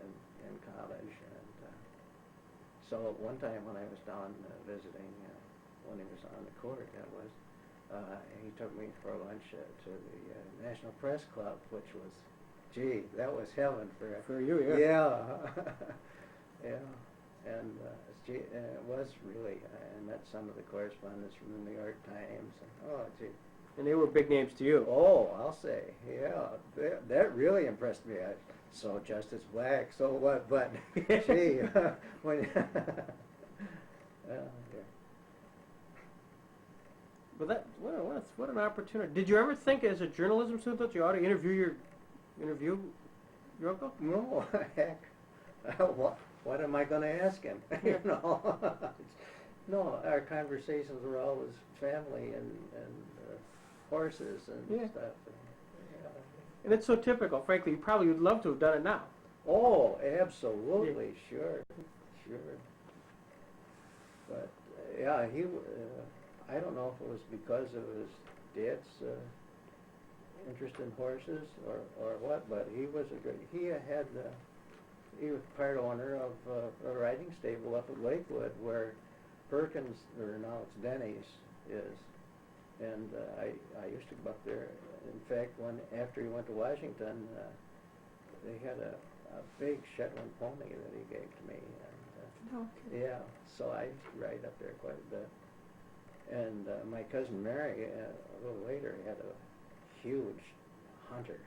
Speaker 1: in college, and so one time when I was down visiting, when he was on the court, he took me for lunch to the National Press Club, which was, gee, that was heaven
Speaker 2: For you, yeah.
Speaker 1: Yeah, yeah, and it was really. I met some of the correspondents from the New York Times, and oh, gee.
Speaker 2: And they were big names to you.
Speaker 1: Oh, I'll say, yeah, that really impressed me. So Justice Black, so what? But gee, when yeah.
Speaker 2: But what an opportunity! Did you ever think, as a journalism student, that you ought to interview your uncle?
Speaker 1: No, heck, what am I going to ask him? You know, no, our conversations were always family and horses and
Speaker 2: Yeah.
Speaker 1: stuff.
Speaker 2: And it's so typical. Frankly, you probably would love to have done it now.
Speaker 1: Oh, absolutely, sure. But yeah, I don't know if it was because of his dad's interest in horses or what, but he was he was part owner of a riding stable up at Lakewood where Perkins, or now it's Denny's, is. And I used to go up there. In fact, after he went to Washington, they had a big Shetland pony that he gave to me. And, yeah, so I used to ride up there quite a bit. And my cousin Mary, a little later, had a huge hunter.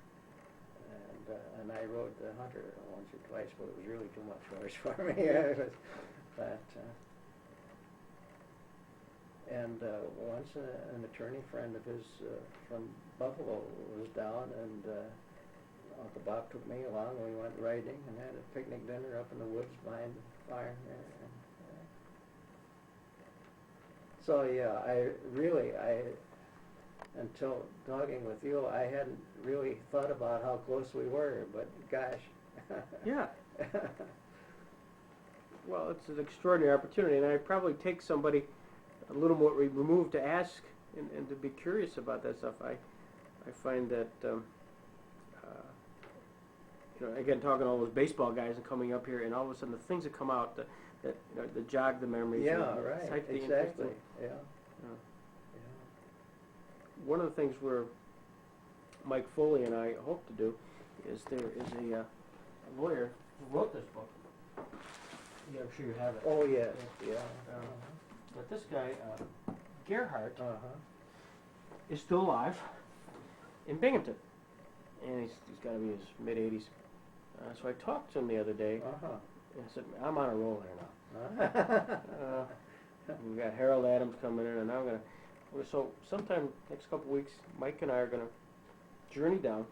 Speaker 1: And I rode the hunter once or twice, but it was really too much horse for me. But once an attorney friend of his from Buffalo was down, and Uncle Bob took me along. We went riding and had a picnic dinner up in the woods behind the farm there. So yeah, until talking with you, I hadn't really thought about how close we were, but gosh.
Speaker 2: Yeah. Well, it's an extraordinary opportunity, and I'd probably take somebody a little more removed to ask and to be curious about that stuff. I find that, again, talking to all those baseball guys and coming up here, and all of a sudden the things that come out that jog the memories.
Speaker 1: Yeah, right, exactly, yeah.
Speaker 2: One of the things Mike Foley and I hope to do is there is a lawyer who wrote this book. Yeah, I'm sure you have it.
Speaker 1: Oh, yes, yeah.
Speaker 2: But this guy, Gerhardt, is still alive. in Binghamton, and he's got to be in his mid-80s. So I talked to him the other day,
Speaker 1: Uh-huh.
Speaker 2: and I said, I'm on a roll here now.
Speaker 1: Uh-huh.
Speaker 2: We've got Harold Adams coming in, and I'm going to... So sometime next couple weeks, Mike and I are going to journey down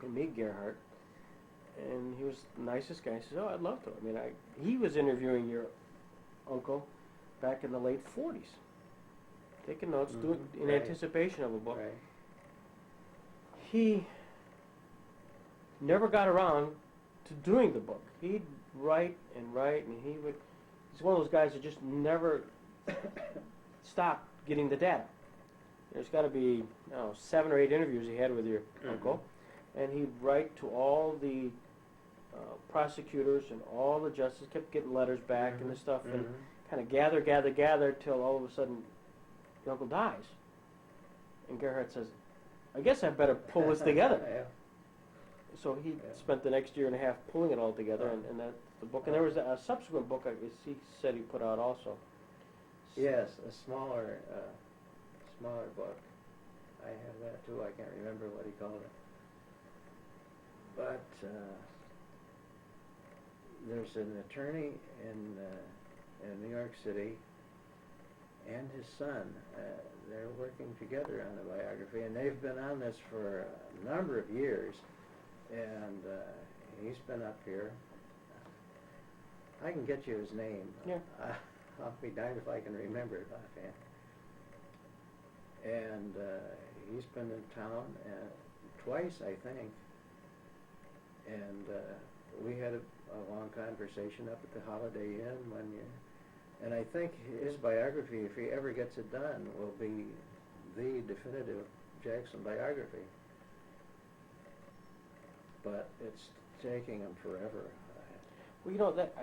Speaker 2: and meet Gerhardt. And he was the nicest guy. He says, oh, I'd love to. I mean, he was interviewing your uncle back in the late 40s. Taking notes, doing in
Speaker 1: Right.
Speaker 2: anticipation of a book.
Speaker 1: Right.
Speaker 2: He never got around to doing the book. He'd write, and he's one of those guys that just never stopped getting the data. There's got to be, 7 or 8 interviews he had with your uncle, and he'd write to all the prosecutors and all the justices, kept getting letters back and this stuff, and kind of gather till all of a sudden your uncle dies. And Gerhardt says, I guess I better pull this together.
Speaker 1: Yeah.
Speaker 2: So he spent the next year and a half pulling it all together, and that's the book. And there was a subsequent book I guess he said he put out also.
Speaker 1: Yes, a smaller book. I have that too. I can't remember what he called it. But there's an attorney in New York City and his son. They're working together on a biography, and they've been on this for a number of years. And he's been up here. I can get you his name.
Speaker 2: Yeah.
Speaker 1: I'll be darned if I can remember it offhand. And he's been in town twice, I think. And we had a long conversation up at the Holiday Inn one year. And I think his biography, if he ever gets it done, will be the definitive Jackson biography. But it's taking him forever.
Speaker 2: Well, that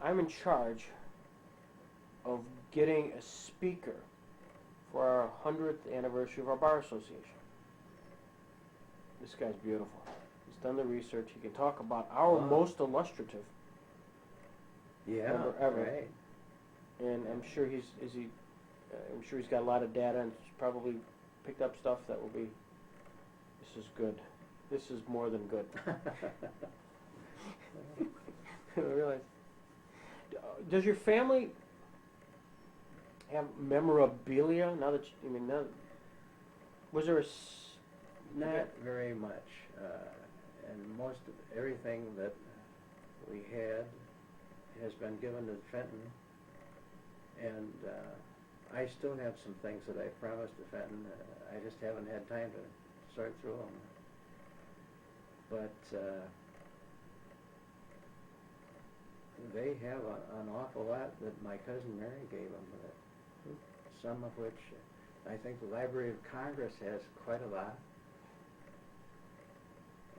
Speaker 2: I'm in charge of getting a speaker for our 100th anniversary of our bar association. This guy's beautiful. He's done the research. He can talk about our most illustrative member ever.
Speaker 1: Right.
Speaker 2: And I'm sure he's got a lot of data and he's probably picked up stuff that will be. This is good. This is more than good. I realize. Does your family have memorabilia now that was there
Speaker 1: Not very much. And most of everything that we had has been given to Fenton. And I still have some things that I promised to Fenton. I just haven't had time to sort through them. But they have an awful lot that my cousin Mary gave them, some of which I think the Library of Congress has quite a lot.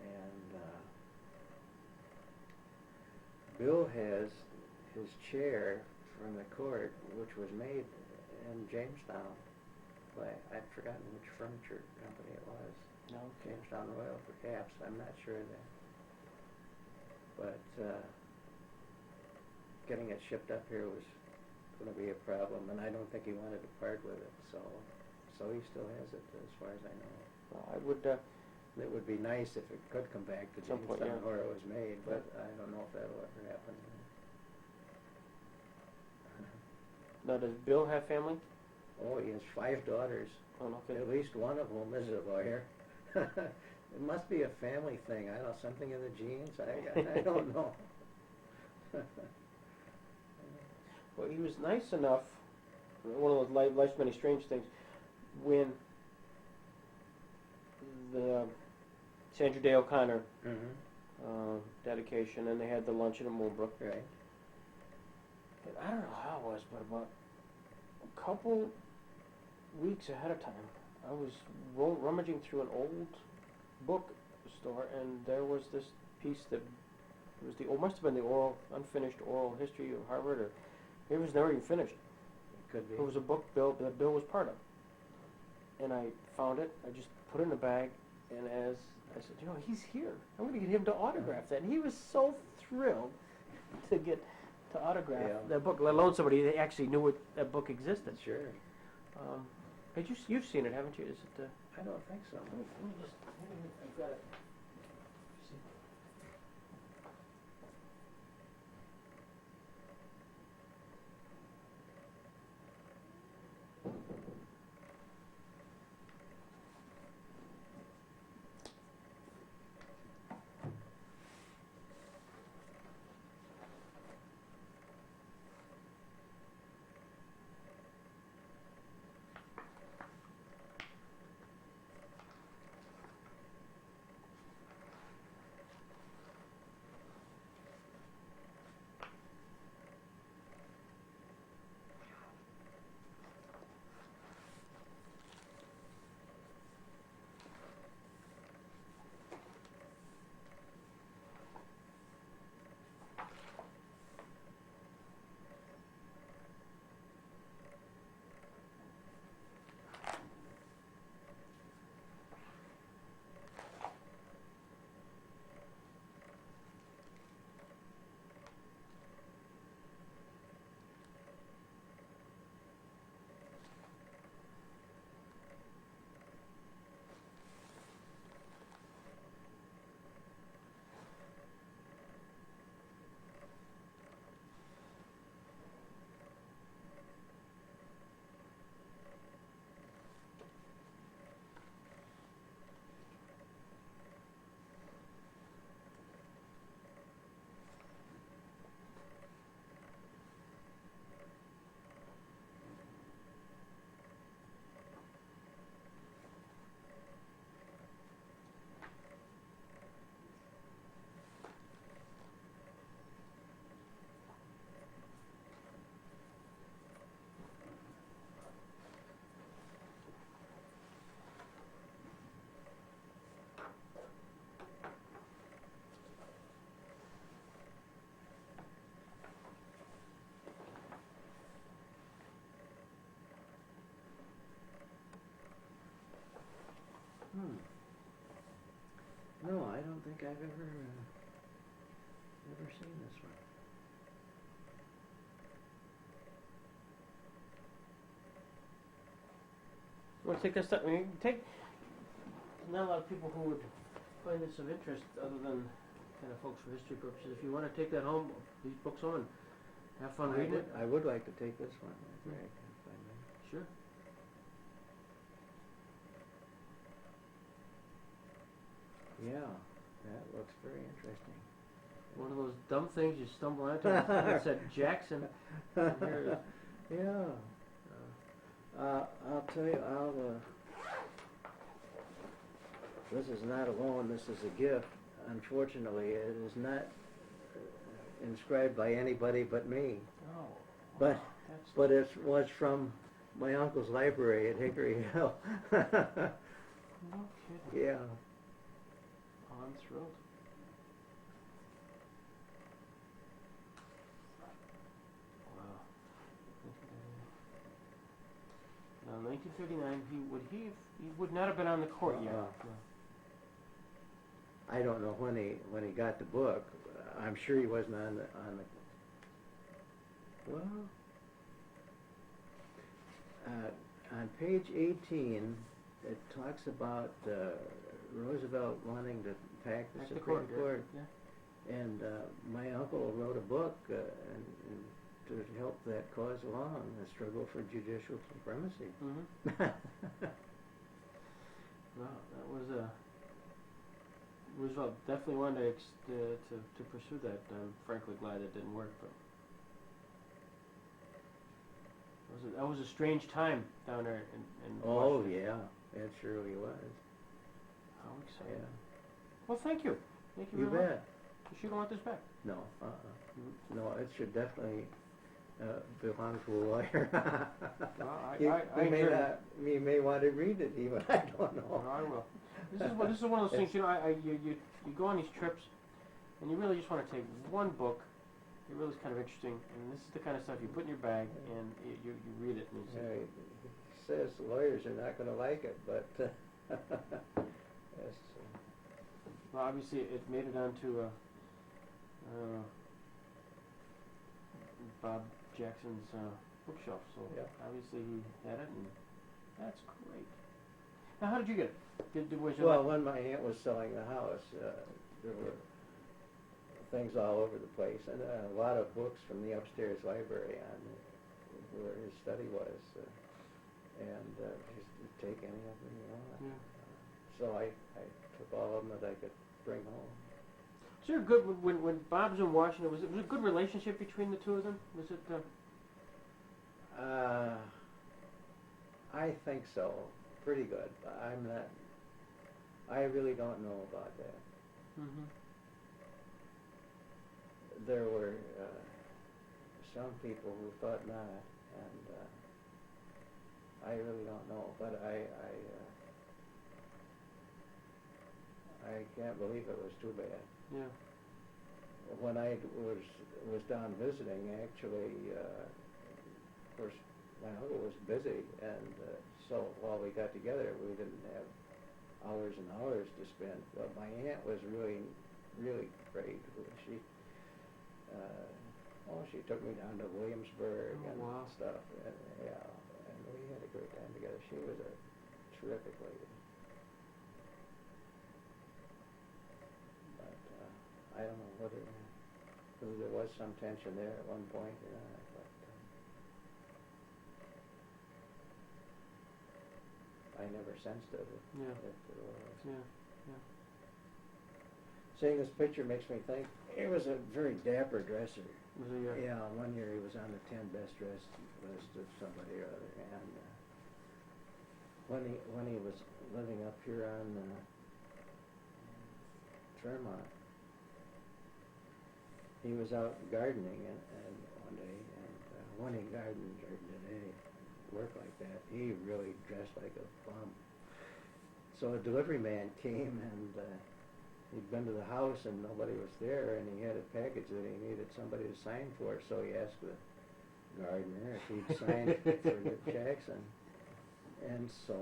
Speaker 1: And Bill has his chair from the court, which was made in Jamestown by, I've forgotten which furniture company it was.
Speaker 2: No,
Speaker 1: Jamestown Royal, perhaps. I'm not sure of that. But getting it shipped up here was going to be a problem, and I don't think he wanted to part with it. So he still has it, as far as I know.
Speaker 2: well, I would.
Speaker 1: It would be nice if it could come back to
Speaker 2: Some point,
Speaker 1: Jamestown
Speaker 2: yeah.
Speaker 1: where it was made, but I don't know if that'll ever happen.
Speaker 2: Now, does Bill have family?
Speaker 1: Oh, he has 5 daughters.
Speaker 2: Oh, no kidding.
Speaker 1: At least one of whom is a lawyer. It must be a family thing. I don't know, something in the genes. I don't know.
Speaker 2: Well, he was nice enough. One of those life's many strange things. When the Sandra Day O'Connor dedication, and they had the luncheon at Moonbrook.
Speaker 1: Right.
Speaker 2: And I don't know how it was, but about a couple weeks ahead of time, I was rummaging through an old bookstore, and there was this piece that must have been the unfinished oral history of Harvard, or maybe it was never even finished.
Speaker 1: It could be.
Speaker 2: It was a book that Bill was part of. And I found it, I just put it in a bag, and as I said, he's here. I'm going to get him to autograph that. And he was so thrilled to get to autograph that book, let alone somebody that actually knew that book existed.
Speaker 1: Sure.
Speaker 2: But you've seen it, haven't you? Is it?
Speaker 1: I don't think so.
Speaker 2: Let me just, I've got it. See.
Speaker 1: No, I don't think I've ever seen this one.
Speaker 2: You want to take this stuff? I mean, not a lot of people who would find this of interest other than kind of folks for history purposes. If you want to take that home, these books home and have fun reading it.
Speaker 1: I would like to take this one. Greg, if I may.
Speaker 2: Sure.
Speaker 1: Yeah, that looks very interesting.
Speaker 2: One of those dumb things you stumble onto. It said Jackson. And here it is.
Speaker 1: Yeah. I'll tell you, this is not a loan, this is a gift. Unfortunately, it is not inscribed by anybody but me.
Speaker 2: Oh.
Speaker 1: But
Speaker 2: That's
Speaker 1: but it was from my uncle's library at Hickory Hill.
Speaker 2: no kidding.
Speaker 1: Yeah.
Speaker 2: Oh, I'm thrilled. Wow. Now, 1939, he would not have been on the court yet.
Speaker 1: Uh-uh.
Speaker 2: No.
Speaker 1: I don't know when he got the book. I'm sure he wasn't on the. Well, on page 18, it talks about Roosevelt wanting to pack the Supreme Court,
Speaker 2: Yeah.
Speaker 1: and my uncle wrote a book and to help that cause along, the struggle for judicial supremacy.
Speaker 2: Mm-hmm. Wow, that was Roosevelt definitely wanted to pursue that. I'm frankly glad it didn't work, but that was a strange time down there in
Speaker 1: Oh
Speaker 2: Washington.
Speaker 1: yeah, it surely was.
Speaker 2: How exciting!
Speaker 1: Yeah.
Speaker 2: Well, thank you. Thank you
Speaker 1: You
Speaker 2: very much.
Speaker 1: bet.
Speaker 2: You sure don't want this back?
Speaker 1: No, no, it should definitely belong to a lawyer. You may want to read it even. I don't know.
Speaker 2: No, I will. This is one of those things. You know, you go on these trips, and you really just want to take one book. It really is kind of interesting, and this is the kind of stuff you put in your bag, and you read it, and you say,
Speaker 1: He says the lawyers are not going to like it, but yes.
Speaker 2: well, obviously it made it onto Bob Jackson's bookshelf, so
Speaker 1: Yeah.
Speaker 2: obviously he had it, and that's great. Now, how did you get it? Was it
Speaker 1: Well,
Speaker 2: like,
Speaker 1: when my aunt was selling the house, there were things all over the place, and a lot of books from the upstairs library on where his study was, and just take any of them you want.
Speaker 2: Yeah.
Speaker 1: So I took all of them that I could bring home.
Speaker 2: was there a good, when Bob was in Washington, was it a good relationship between the two of them? Was it,
Speaker 1: I think so, pretty good. I'm not. I really don't know about that.
Speaker 2: mm-hmm.
Speaker 1: There were some people who thought not, and I really don't know. But I can't believe it was too bad.
Speaker 2: Yeah.
Speaker 1: When I was down visiting, actually, of course, my uncle was busy, and so while we got together, we didn't have hours and hours to spend. But my aunt was really, really great. She took me down to Williamsburg and
Speaker 2: wow.
Speaker 1: stuff. And, yeah, and we had a great time together. She was a terrific lady. But I don't know whether there was some tension there at one point or not. But I never sensed it.
Speaker 2: Yeah.
Speaker 1: If there was.
Speaker 2: Yeah. Yeah.
Speaker 1: Seeing this picture makes me think he was a very dapper dresser.
Speaker 2: Was he,
Speaker 1: Yeah, one year he was on the 10 best dressed list of somebody or other, and when he was living up here on Tremont, he was out gardening and one day, and when he gardened or did any work like that, he really dressed like a bum. So a delivery man came and he'd been to the house and nobody was there, and he had a package that he needed somebody to sign for, so he asked the gardener if he'd sign for Dick Jackson. And so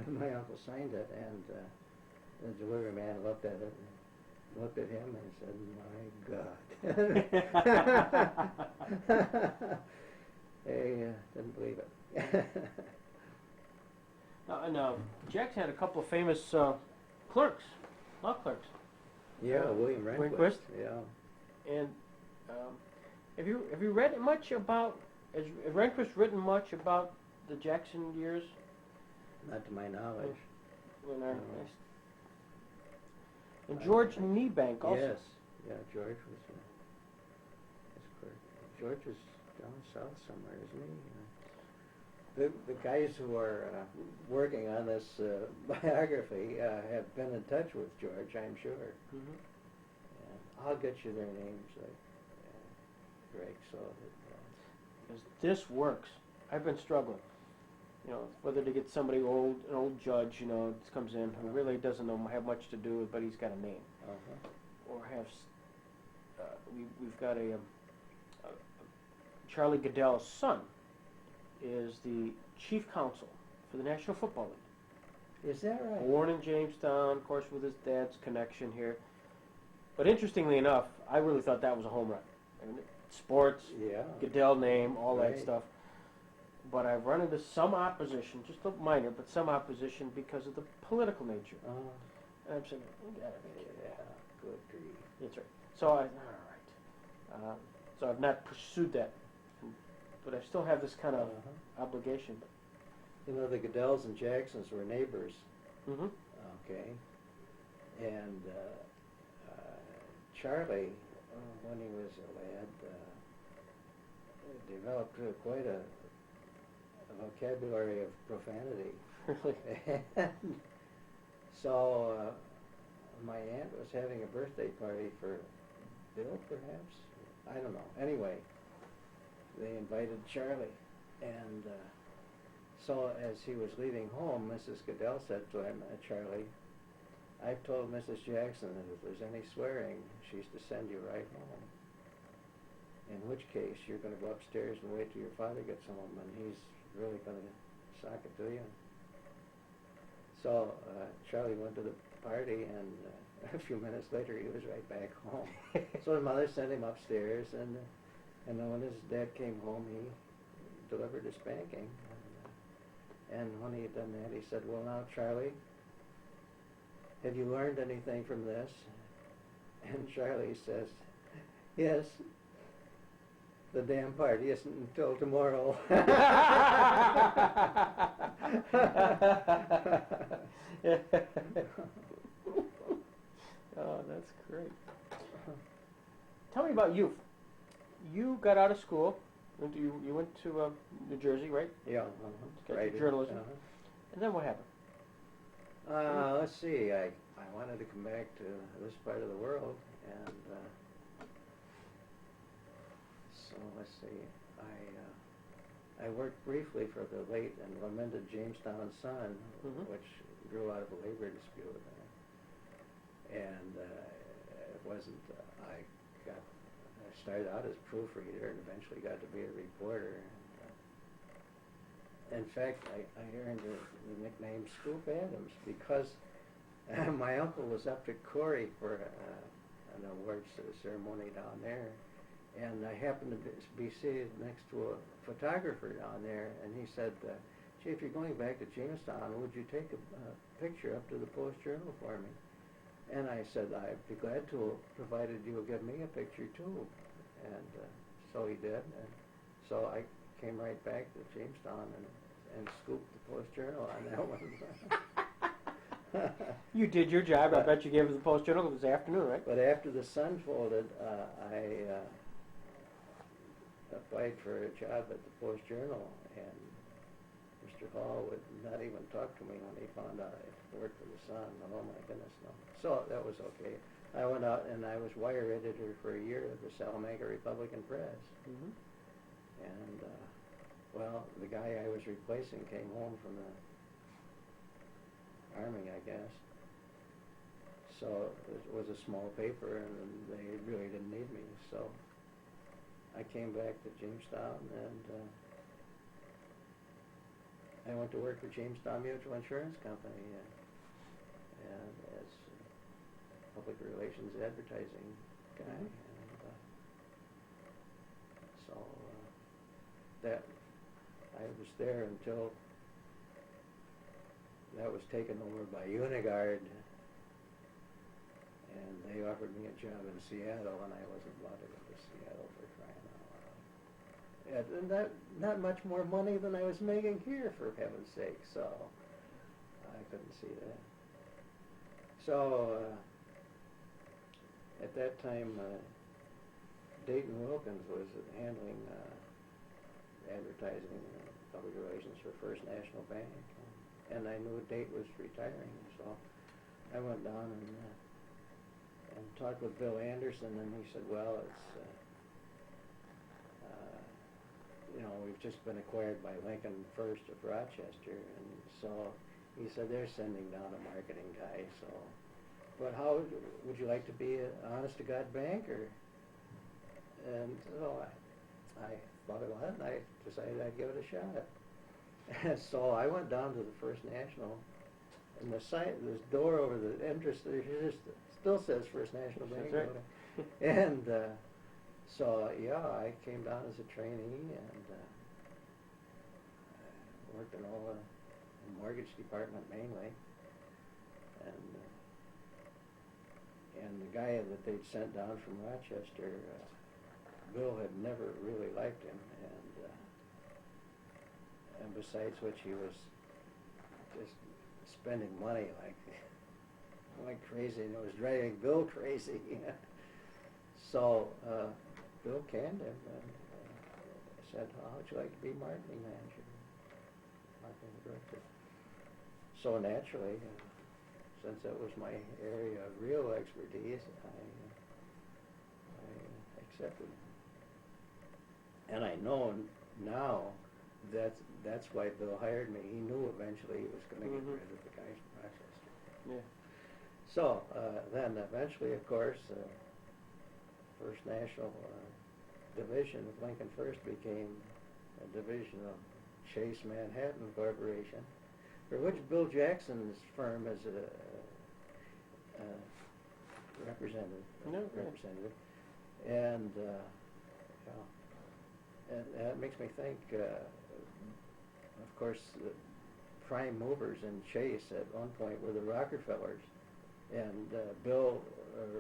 Speaker 1: my uncle signed it, and the delivery man looked at it, and looked at him and said, "My God." He didn't believe it.
Speaker 2: Now, Jackson had a couple of famous clerks. Law clerks.
Speaker 1: Yeah, William Rehnquist.
Speaker 2: Rehnquist?
Speaker 1: Yeah.
Speaker 2: And have you read much about? Has Rehnquist written much about the Jackson years?
Speaker 1: Not to my knowledge.
Speaker 2: When
Speaker 1: No.
Speaker 2: And George Niebank also.
Speaker 1: Yes. Yeah, George was. That's correct. George was down south somewhere, isn't he? The guys who are working on this biography have been in touch with George, I'm sure.
Speaker 2: Mm-hmm.
Speaker 1: And I'll get you their names, Greg, so
Speaker 2: Because this works. I've been struggling. You know, whether to get somebody old, an old judge, you know, that comes in who really doesn't have much to do with, but he's got a name, or have we've got a Charlie Goodell's son is the chief counsel for the National Football League.
Speaker 1: Is that right?
Speaker 2: Born in Jamestown, of course, with his dad's connection here. But interestingly enough, I really thought that was a home run. I mean, sports,
Speaker 1: Yeah.
Speaker 2: Goodell name, all that
Speaker 1: Right.
Speaker 2: stuff. But I've run into some opposition, just a minor, but some opposition because of the political nature. And I'm saying, you gotta be kidding.
Speaker 1: Yeah, good grief.
Speaker 2: That's right. So all right. So I've not pursued that, but I still have this kind of obligation.
Speaker 1: You know, the Goodells and Jacksons were neighbors,
Speaker 2: Mm-hmm.
Speaker 1: okay? And Charlie, when he was a lad, developed quite a vocabulary of profanity.
Speaker 2: Really?
Speaker 1: And so my aunt was having a birthday party for Bill, perhaps? I don't know. Anyway, they invited Charlie, and so as he was leaving home, Mrs. Goodell said to him, "Charlie, I've told Mrs. Jackson that if there's any swearing, she's to send you right home. In which case, you're going to go upstairs and wait till your father gets home, and he's really going to sock it to you." So Charlie went to the party, and a few minutes later, he was right back home. So his mother sent him upstairs, and then when his dad came home, he delivered a spanking. And when he had done that, he said, "Well, now, Charlie, have you learned anything from this?" And Charlie says, "Yes, the damn party isn't until tomorrow."
Speaker 2: Oh, that's great. Tell me about youth. You got out of school. You went to New Jersey, right?
Speaker 1: Yeah,
Speaker 2: Got
Speaker 1: right.
Speaker 2: your journalism. And then what happened?
Speaker 1: Let's see. I wanted to come back to this part of the world, and so let's see. I worked briefly for the late and lamented Jamestown Sun, which grew out of a labor dispute, and it wasn't. I started out as proofreader and eventually got to be a reporter. In fact, I earned the nickname Scoop Adams because my uncle was up to Corey for an awards ceremony down there, and I happened to be seated next to a photographer down there, and he said, "Gee, if you're going back to Jamestown, would you take a picture up to the Post-Journal for me?" And I said, "I'd be glad to, provided you'll give me a picture too." And so he did, and so I came right back to Jamestown and scooped the Post-Journal on that one.
Speaker 2: You did your job. I bet you gave it to the Post-Journal this afternoon, right?
Speaker 1: But after the Sun folded, I applied for a job at the Post-Journal, and Mr. Hall would not even talk to me when he found out I worked for the Sun. Oh my goodness, no. So that was okay. I went out and I was wire editor for a year at the Salamanca Republican Press. And well, the guy I was replacing came home from the Army, I guess. So it was a small paper, and they really didn't need me. So I came back to Jamestown, and I went to work for Jamestown Mutual Insurance Company, and as public relations advertising guy. And so that I was there until that was taken over by Unigard, and they offered me a job in Seattle, and I wasn't allowed to go to Seattle for crying out loud. And not much more money than I was making here, for heaven's sake, so I couldn't see that. So at that time, Dayton Wilkins was handling advertising and public relations for First National Bank, and I knew Date was retiring, so I went down and talked with Bill Anderson, and he said, "Well, it's we've just been acquired by Lincoln First of Rochester," and so he said they're sending down a marketing guy. So, but how would you like to be an honest-to-God banker? And so I thought about it, and I decided I'd give it a shot. So I went down to the First National, and the sign, this door over the entrance, there still says First National Bank.
Speaker 2: Right.
Speaker 1: And so yeah, I came down as a trainee and worked in all the mortgage department mainly, and the guy that they'd sent down from Rochester, Bill had never really liked him, and besides which he was just spending money like crazy, and it was driving Bill crazy. So Bill canned him and said, "How would you like to be marketing manager, marketing director?" So naturally, since that was my area of real expertise, I accepted. And I know now that's why Bill hired me. He knew eventually he was going to get rid of the guys from Rochester.
Speaker 2: Yeah.
Speaker 1: So then eventually, of course, First National Division of Lincoln First became a division of Chase Manhattan Corporation, for which Bill Jackson's firm is a representative. And and that makes me think. Of course, prime movers in Chase at one point were the Rockefellers, and Bill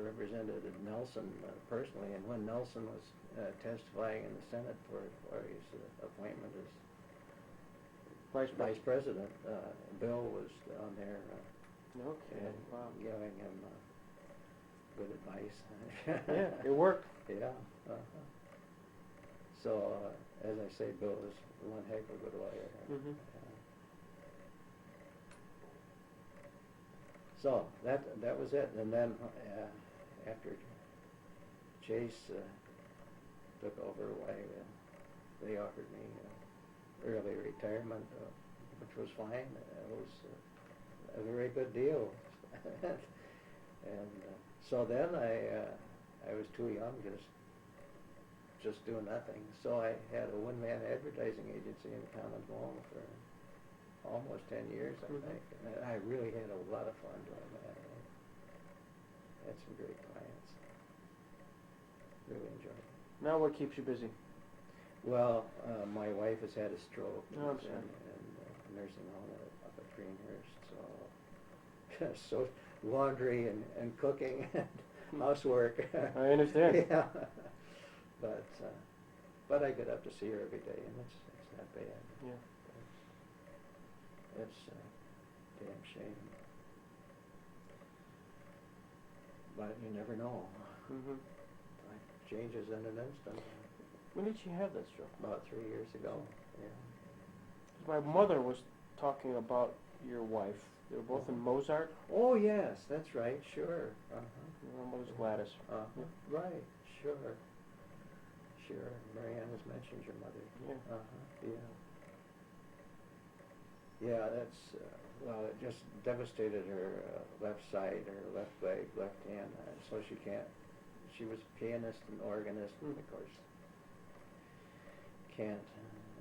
Speaker 1: represented Nelson personally, and when Nelson was testifying in the Senate for his appointment as Vice President, Bill was on there
Speaker 2: Okay. Wow.
Speaker 1: giving him good advice.
Speaker 2: Yeah, it worked.
Speaker 1: Yeah. So, as I say, Bill was one heck of a good lawyer.
Speaker 2: Mm-hmm.
Speaker 1: So that was it, and then after Chase took over, they offered me early retirement, which was fine. It was a very good deal, and so then I was too young to just do nothing. So I had a one-man advertising agency in Common Home for almost 10 years, I think. And I really had a lot of fun doing that. I had some great clients. Really enjoyed it.
Speaker 2: Now what keeps you busy?
Speaker 1: Well, my wife has had a stroke
Speaker 2: Oh, I'm
Speaker 1: and
Speaker 2: sorry.
Speaker 1: nursing home up at Greenhurst. So, so laundry and cooking and housework.
Speaker 2: I understand.
Speaker 1: Yeah. But I get up to see her every day, and it's not bad.
Speaker 2: Yeah.
Speaker 1: It's a damn shame. But you never know.
Speaker 2: Mm-hmm.
Speaker 1: Life changes in an instant.
Speaker 2: When did she have that stroke?
Speaker 1: About 3 years ago. Yeah.
Speaker 2: My mother was talking about your wife. They were both in Mozart.
Speaker 1: Oh yes, that's right. Sure.
Speaker 2: My mother's Gladys.
Speaker 1: Right. Sure. Sure. Marianne has mentioned your mother.
Speaker 2: Yeah.
Speaker 1: Yeah. Yeah. That's well. It just devastated her left side, her left leg, left hand. So she can't. She was a pianist and organist, and of course can't,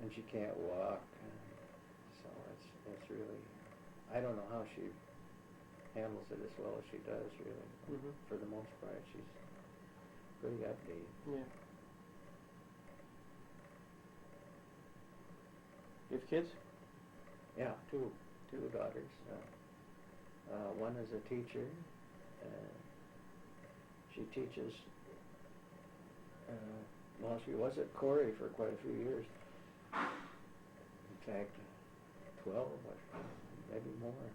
Speaker 1: and she can't walk. So it's really. I don't know how she handles it as well as she does. Really, for the most part, she's pretty upbeat.
Speaker 2: Yeah. You have kids?
Speaker 1: Yeah, two daughters. One is a teacher. She teaches. Well, she was at Corey for quite a few years. In fact, 12 or maybe more.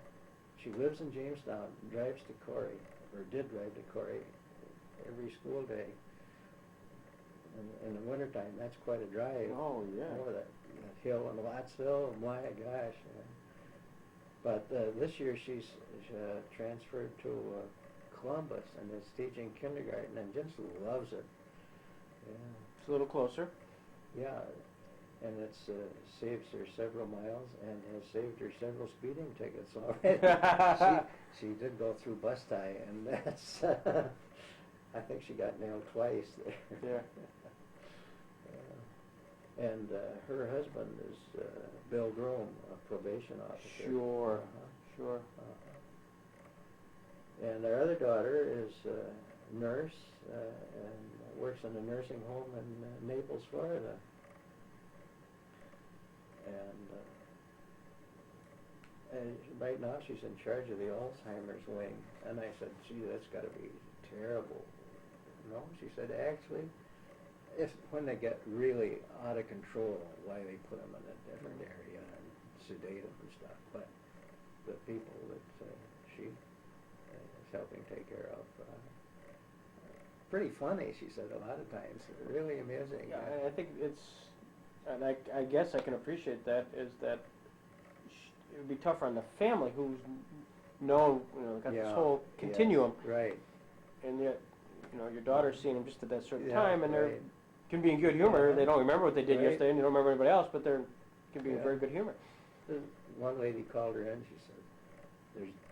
Speaker 1: She lives in Jamestown, drives to Corey, or did drive to Corey every school day. In the wintertime, that's quite a drive.
Speaker 2: Oh, yeah.
Speaker 1: Over that hill in Wattsville, my gosh. But this year she's transferred to Columbus and is teaching kindergarten and just loves it. Yeah.
Speaker 2: It's a little closer.
Speaker 1: Yeah, and it's saves her several miles and has saved her several speeding tickets already. she did go through bus tie, and that's I think she got nailed twice there.
Speaker 2: Yeah.
Speaker 1: And her husband is Bill Groom, a probation officer.
Speaker 2: Sure. Sure.
Speaker 1: And our other daughter is a nurse and works in a nursing home in Naples, Florida. And right now she's in charge of the Alzheimer's wing. And I said, gee, that's got to be terrible. No, she said, actually, when they get really out of control, why they put them in a different area and sedate them and stuff. But the people that she is helping take care of, pretty funny, she said, a lot of times. Really amusing.
Speaker 2: Yeah, I think it's, and I guess I can appreciate that, is that it would be tougher on the family who's got this whole continuum.
Speaker 1: Yes, right.
Speaker 2: And yet, your daughter's seeing them just at that certain
Speaker 1: Yeah,
Speaker 2: time, and
Speaker 1: right.
Speaker 2: they can be in good humor.
Speaker 1: Yeah.
Speaker 2: They don't remember what they did
Speaker 1: Right.
Speaker 2: yesterday, and they don't remember anybody else, but they can be in
Speaker 1: Yeah.
Speaker 2: very good humor.
Speaker 1: One lady called her in, she said,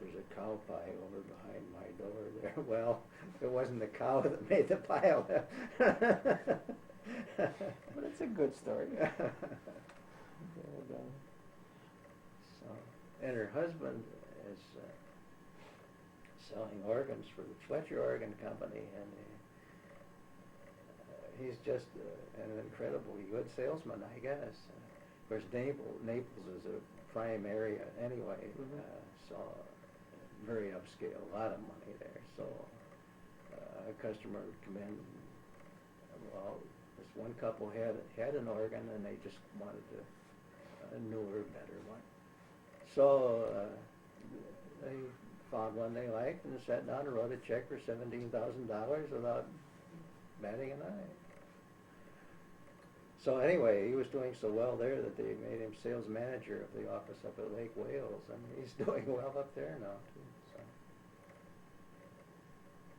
Speaker 1: there's a cow pie over behind my door there. Well, it wasn't the cow that made the pile.
Speaker 2: But it's a good story.
Speaker 1: And her husband is selling organs for the Fletcher Organ Company, and he's just an incredibly good salesman, I guess. course, Naples is a prime area anyway, so very upscale, a lot of money there. So a customer would come in. Well, this one couple had an organ, and they just wanted a newer, better one. So they found one they liked and sat down and wrote a check for $17,000 without batting an eye. So anyway, he was doing so well there that they made him sales manager of the office up at Lake Wales, and he's doing well up there now too. So.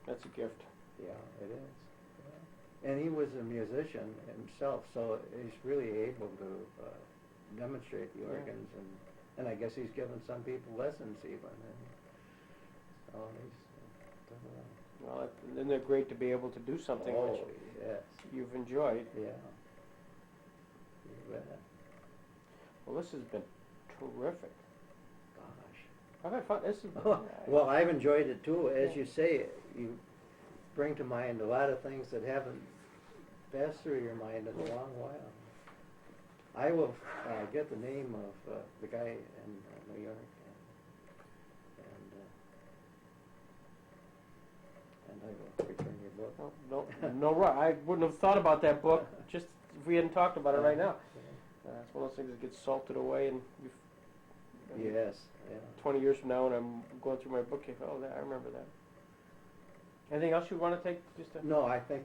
Speaker 2: That's a gift.
Speaker 1: Yeah, it is. Yeah. And he was a musician himself, so he's really able to demonstrate the organs, and I guess he's given some people lessons even. And so he's done well.
Speaker 2: Well, then they're great to be able to do something which
Speaker 1: Yes.
Speaker 2: you've enjoyed.
Speaker 1: Yeah. You bet.
Speaker 2: Well, this has been terrific.
Speaker 1: Gosh.
Speaker 2: I've had fun. This is
Speaker 1: Well, I've enjoyed it too. As you say, you bring to mind a lot of things that haven't passed through your mind in a long while. I will get the name of the guy in New York, and I will return your book.
Speaker 2: No, right. I wouldn't have thought about that book just if we hadn't talked about it right now. It's one of those things that gets salted away, and
Speaker 1: Yes. Yeah.
Speaker 2: 20 years from now, when I'm going through my bookcase, I remember that. Anything else you want to take?
Speaker 1: No, I think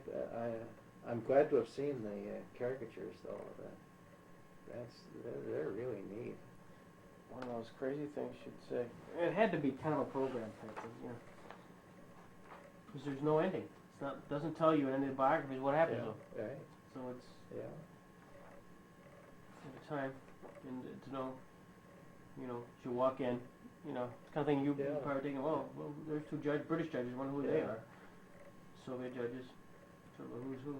Speaker 1: I'm glad to have seen the caricatures though. They're really neat.
Speaker 2: One of those crazy things you'd say. It had to be kind of a program type thing, because there's no ending. Doesn't tell you in any of the biographies what happens to them.
Speaker 1: Right.
Speaker 2: So it's at the time, and to know, as you walk in, it's kind of thing you probably thinking, well, there's two British judges, wonder who they are. Soviet judges, sort of who's who.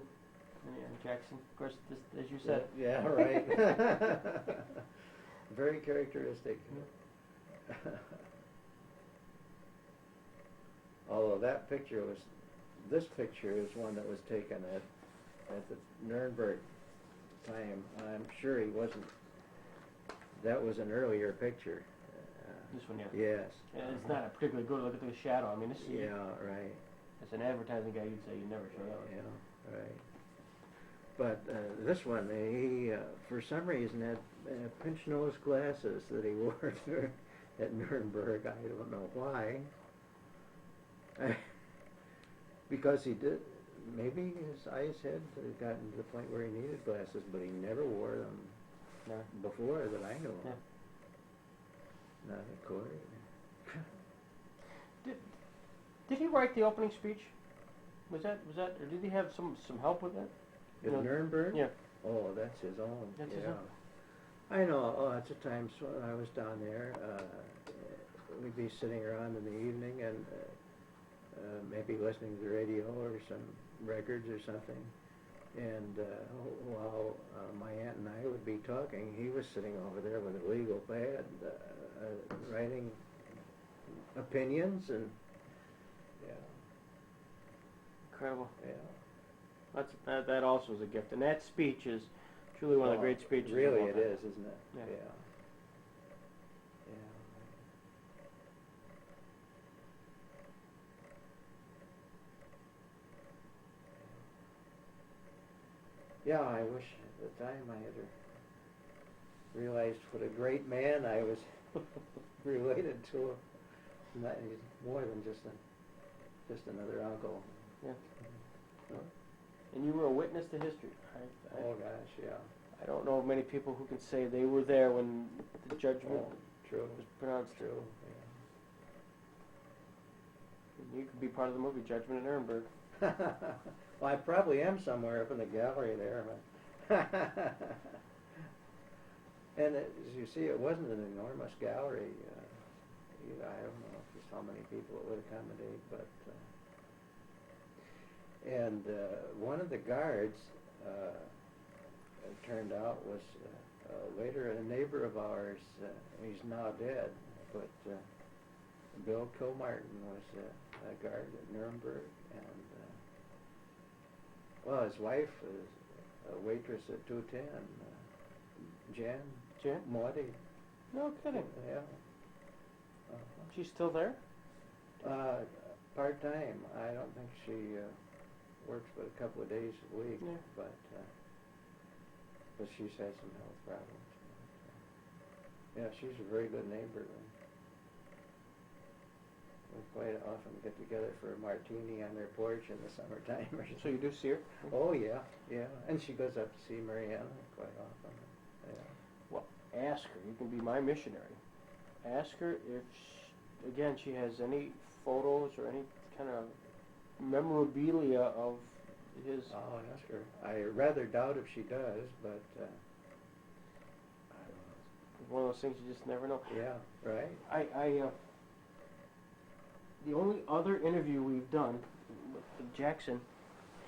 Speaker 2: And Jackson, of course, as you said.
Speaker 1: Yeah, right. Very characteristic. Although this picture is one that was taken at the Nuremberg time. I'm sure he wasn't. That was an earlier picture.
Speaker 2: This one, yeah.
Speaker 1: Yes.
Speaker 2: And it's not a particularly good look at the shadow. I mean, this is.
Speaker 1: Yeah, right.
Speaker 2: As an advertising guy, you'd say you never show that.
Speaker 1: Yeah, right. But this one, he for some reason had pinch nose glasses that he wore at Nuremberg. I don't know why. Because he did. Maybe his eyes had gotten to the point where he needed glasses, but he never wore them before that I know of. Not at court.
Speaker 2: Did he write the opening speech? Was that, or did he have some help with that?
Speaker 1: At Nuremberg?
Speaker 2: Yeah.
Speaker 1: Oh, that's his own.
Speaker 2: That's his own.
Speaker 1: I know. Lots of times when I was down there, we'd be sitting around in the evening and maybe listening to the radio or some records or something. And while my aunt and I would be talking, he was sitting over there with a legal pad, writing opinions and
Speaker 2: Incredible.
Speaker 1: Yeah.
Speaker 2: That also is a gift, and that speech is truly one of the great speeches.
Speaker 1: Really, it is, isn't it?
Speaker 2: Yeah.
Speaker 1: Yeah, I wish at the time I had realized what a great man I was related to. He's more than just another uncle.
Speaker 2: Yeah. And you were a witness to history.
Speaker 1: Oh gosh, yeah.
Speaker 2: I don't know of many people who can say they were there when the judgment was pronounced.
Speaker 1: True.
Speaker 2: Yeah. You could be part of the movie Judgment at Nuremberg.
Speaker 1: Well, I probably am somewhere up in the gallery there. But and as you see, it wasn't an enormous gallery. I don't know just how many people it would accommodate, but and one of the guards, it turned out, was later a neighbor of ours. He's now dead, but Bill Kilmartin was a guard at Nuremberg, and his wife was a waitress at 210. Jan
Speaker 2: Jan?
Speaker 1: Moody.
Speaker 2: No kidding.
Speaker 1: Yeah.
Speaker 2: She's still there?
Speaker 1: Part-time. I don't think she works but a couple of days a week,
Speaker 2: Yeah.
Speaker 1: but she's had some health problems. Yeah, she's a very good neighbor. We quite often get together for a martini on their porch in the summertime.
Speaker 2: So you do see her?
Speaker 1: Oh, yeah, yeah. And she goes up to see Mariana quite often. Yeah.
Speaker 2: Well, ask her. You can be my missionary. Ask her if, again, she has any photos or any kind of memorabilia of his.
Speaker 1: I'll ask her. I rather doubt if she does, but I don't know.
Speaker 2: One of those things you just never know.
Speaker 1: Yeah, right.
Speaker 2: The only other interview we've done with Jackson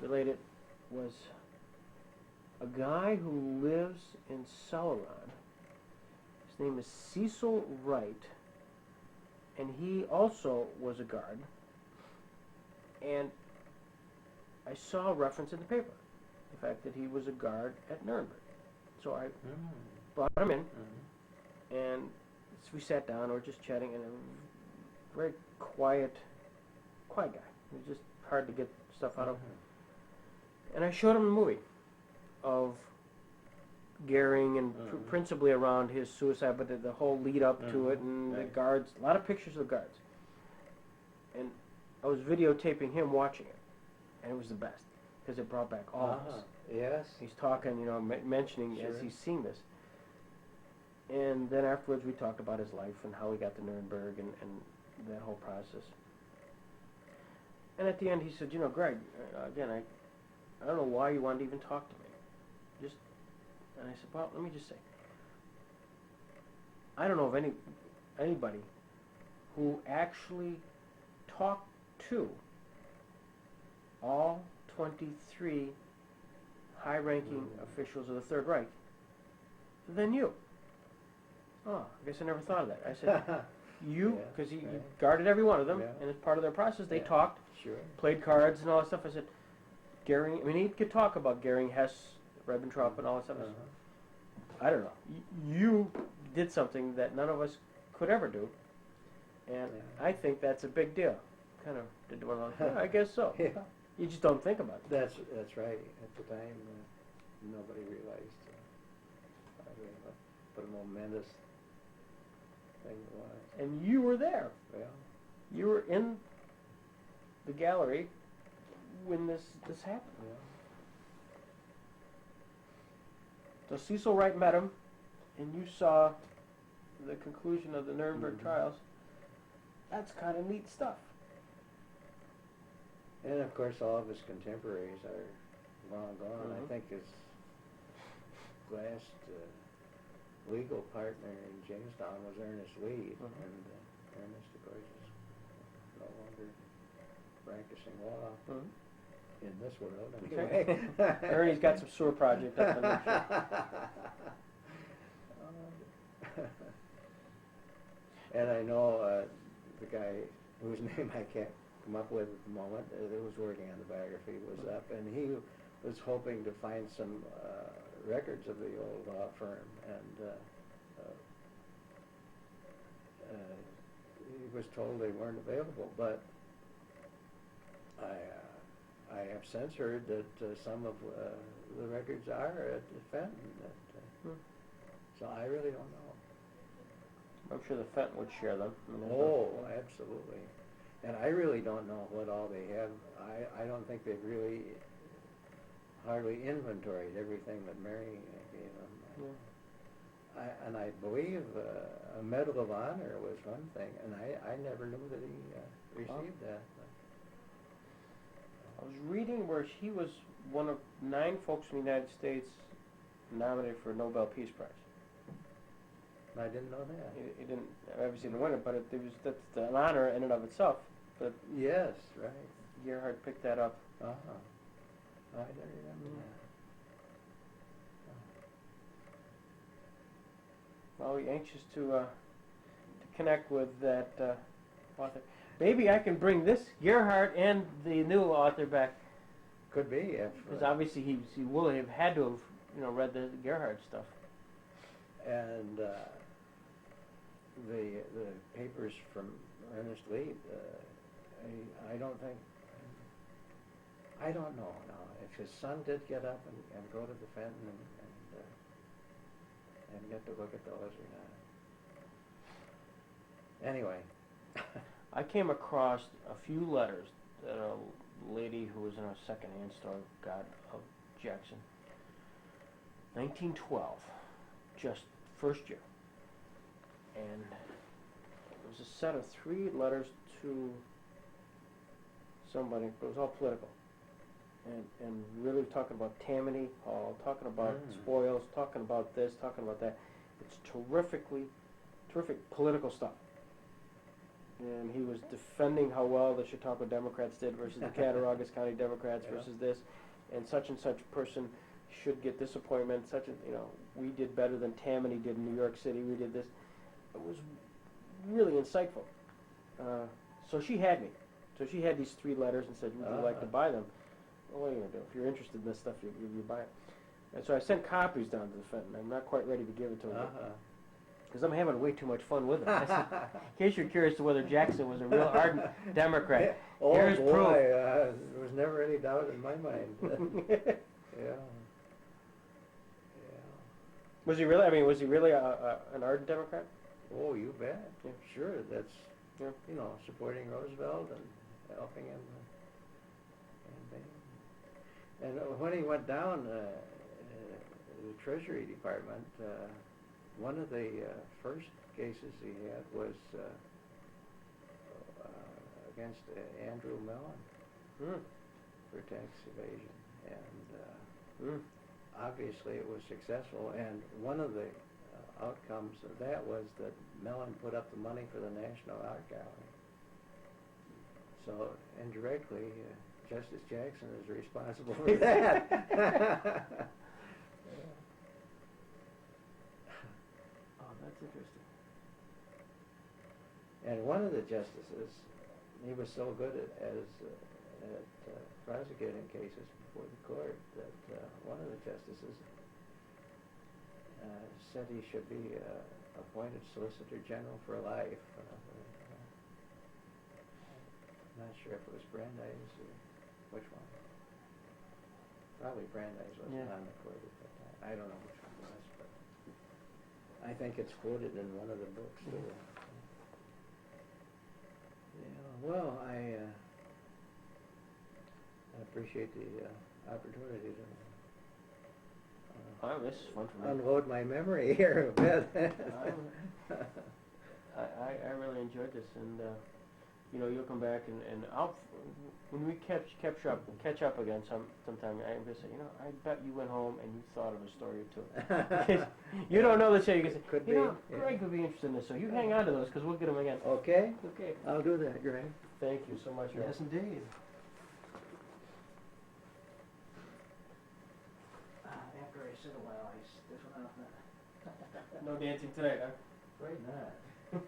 Speaker 2: related was a guy who lives in Celeron. His name is Cecil Wright, and he also was a guard. And I saw a reference in the paper, the fact that he was a guard at Nuremberg. So I brought him in, and we sat down, we were just chatting, and a very quiet guy. It was just hard to get stuff out of him. And I showed him a movie of Goering and principally around his suicide, but the whole lead up to it, and the guards, a lot of pictures of the guards. And I was videotaping him watching it, and it was the best, because it brought back all of us.
Speaker 1: Yes.
Speaker 2: He's talking, mentioning
Speaker 1: Sure.
Speaker 2: as he's seeing this. And then afterwards we talked about his life and how he got to Nuremberg and that whole process. And at the end he said, Greg, again, I don't know why you wanted to even talk to me. And I said, well, let me just say, I don't know of anybody who actually talked to all 23 high-ranking officials of the Third Reich than you. Oh, I guess I never thought of that. I said, you, because you guarded every one of them, and as part of their process, they talked, played cards and all that stuff. I said, Goering, he could talk about Goering, Hess, Ribbentrop, and all that stuff. I don't know. You did something that none of us could ever do, and I think that's a big deal. Kind of did one of those. Yeah, I guess so.
Speaker 1: Yeah.
Speaker 2: You just don't think about it.
Speaker 1: That's right. At the time, nobody realized what a momentous thing it was.
Speaker 2: And you were there.
Speaker 1: Well,
Speaker 2: You were in the gallery when this happened.
Speaker 1: yeah.
Speaker 2: So Cecil Wright met him, and you saw the conclusion of the Nuremberg trials. That's kind of neat stuff.
Speaker 1: And of course, all of his contemporaries are long gone. I think his last legal partner in Jamestown was Ernest Weed, and Ernest, of course, is no longer practicing law in this world. Anyway.
Speaker 2: Ernie's got some sewer project up in there.
Speaker 1: And I know the guy whose name I can't come up with at the moment, that was working on the biography, was up, and he was hoping to find some records of the old law firm, and he was told they weren't available, but I have since heard that some of the records are at Fenton. So I really don't know.
Speaker 2: I'm sure the Fenton would share them.
Speaker 1: Oh, absolutely. And I really don't know what all they have. I don't think they've really hardly inventoried everything that Mary gave them. And I believe a Medal of Honor was one thing, and I never knew that he received that.
Speaker 2: I was reading where he was one of 9 folks in the United States nominated for a Nobel Peace Prize.
Speaker 1: I didn't know that.
Speaker 2: He didn't obviously win it, but that's an honor in and of itself. But
Speaker 1: yes, right.
Speaker 2: Gerhard picked that up.
Speaker 1: I don't remember that.
Speaker 2: Well, we're anxious to connect with that author. Maybe I can bring this Gerhard and the new author back.
Speaker 1: Could be,
Speaker 2: because obviously he will have had to have read the Gerhard stuff.
Speaker 1: And the papers from Ernest Lee, I don't think, I don't know now if his son did get up and go to the Fenton and get to look at those or not. Anyway.
Speaker 2: I came across a few letters that a lady who was in a second-hand store got of Jackson. 1912, just first year. And it was a set of 3 letters to somebody, but it was all political. And really talking about Tammany Hall, talking about spoils, talking about this, talking about that. It's terrific political stuff. And he was defending how well the Chautauqua Democrats did versus the Cattaraugus County Democrats versus this, and such person should get this appointment. We did better than Tammany did in New York City. We did this. It was really insightful. So she had me. So she had these 3 letters and said, "Would you like to buy them?" Well, what are you gonna do? If you're interested in this stuff, you buy it. And so I sent copies down to the Fenton. I'm not quite ready to give it to him. Because I'm having way too much fun with it. In case you're curious to whether Jackson was a real ardent Democrat, here's proof.
Speaker 1: There was never any doubt in my mind. Yeah.
Speaker 2: Was he really? I mean, was he really an ardent Democrat?
Speaker 1: Oh, you bet.
Speaker 2: Yeah.
Speaker 1: Sure, that's, supporting Roosevelt and helping him campaign. And when he went down the Treasury Department, one of the first cases he had was against Andrew Mellon for tax evasion, and obviously it was successful. And one of the outcomes of that was that Mellon put up the money for the National Art Gallery. So indirectly, Justice Jackson is responsible for that.
Speaker 2: That's interesting.
Speaker 1: And one of the justices, he was so good at prosecuting cases before the court that one of the justices said he should be appointed Solicitor General for life. I'm not sure if it was Brandeis or which one. Probably Brandeis wasn't on the court at that time. I don't know which one it was, but I think it's quoted in one of the books too. Well, I appreciate the opportunity to
Speaker 2: this is fun for me.
Speaker 1: unload my memory here a bit.
Speaker 2: I really enjoyed this, and you'll come back and I'll when we catch up again sometime. I'm gonna say, I bet you went home and you thought of a story or two. You don't know the show. You can say, Greg would be interested in this, so you hang on to those because we'll get them again.
Speaker 1: Okay.
Speaker 2: Okay.
Speaker 1: I'll do that, Greg.
Speaker 2: Thank you so much.
Speaker 1: Yes, indeed.
Speaker 2: After I sit a while, I stiffen up. No dancing tonight, huh?
Speaker 1: Right not.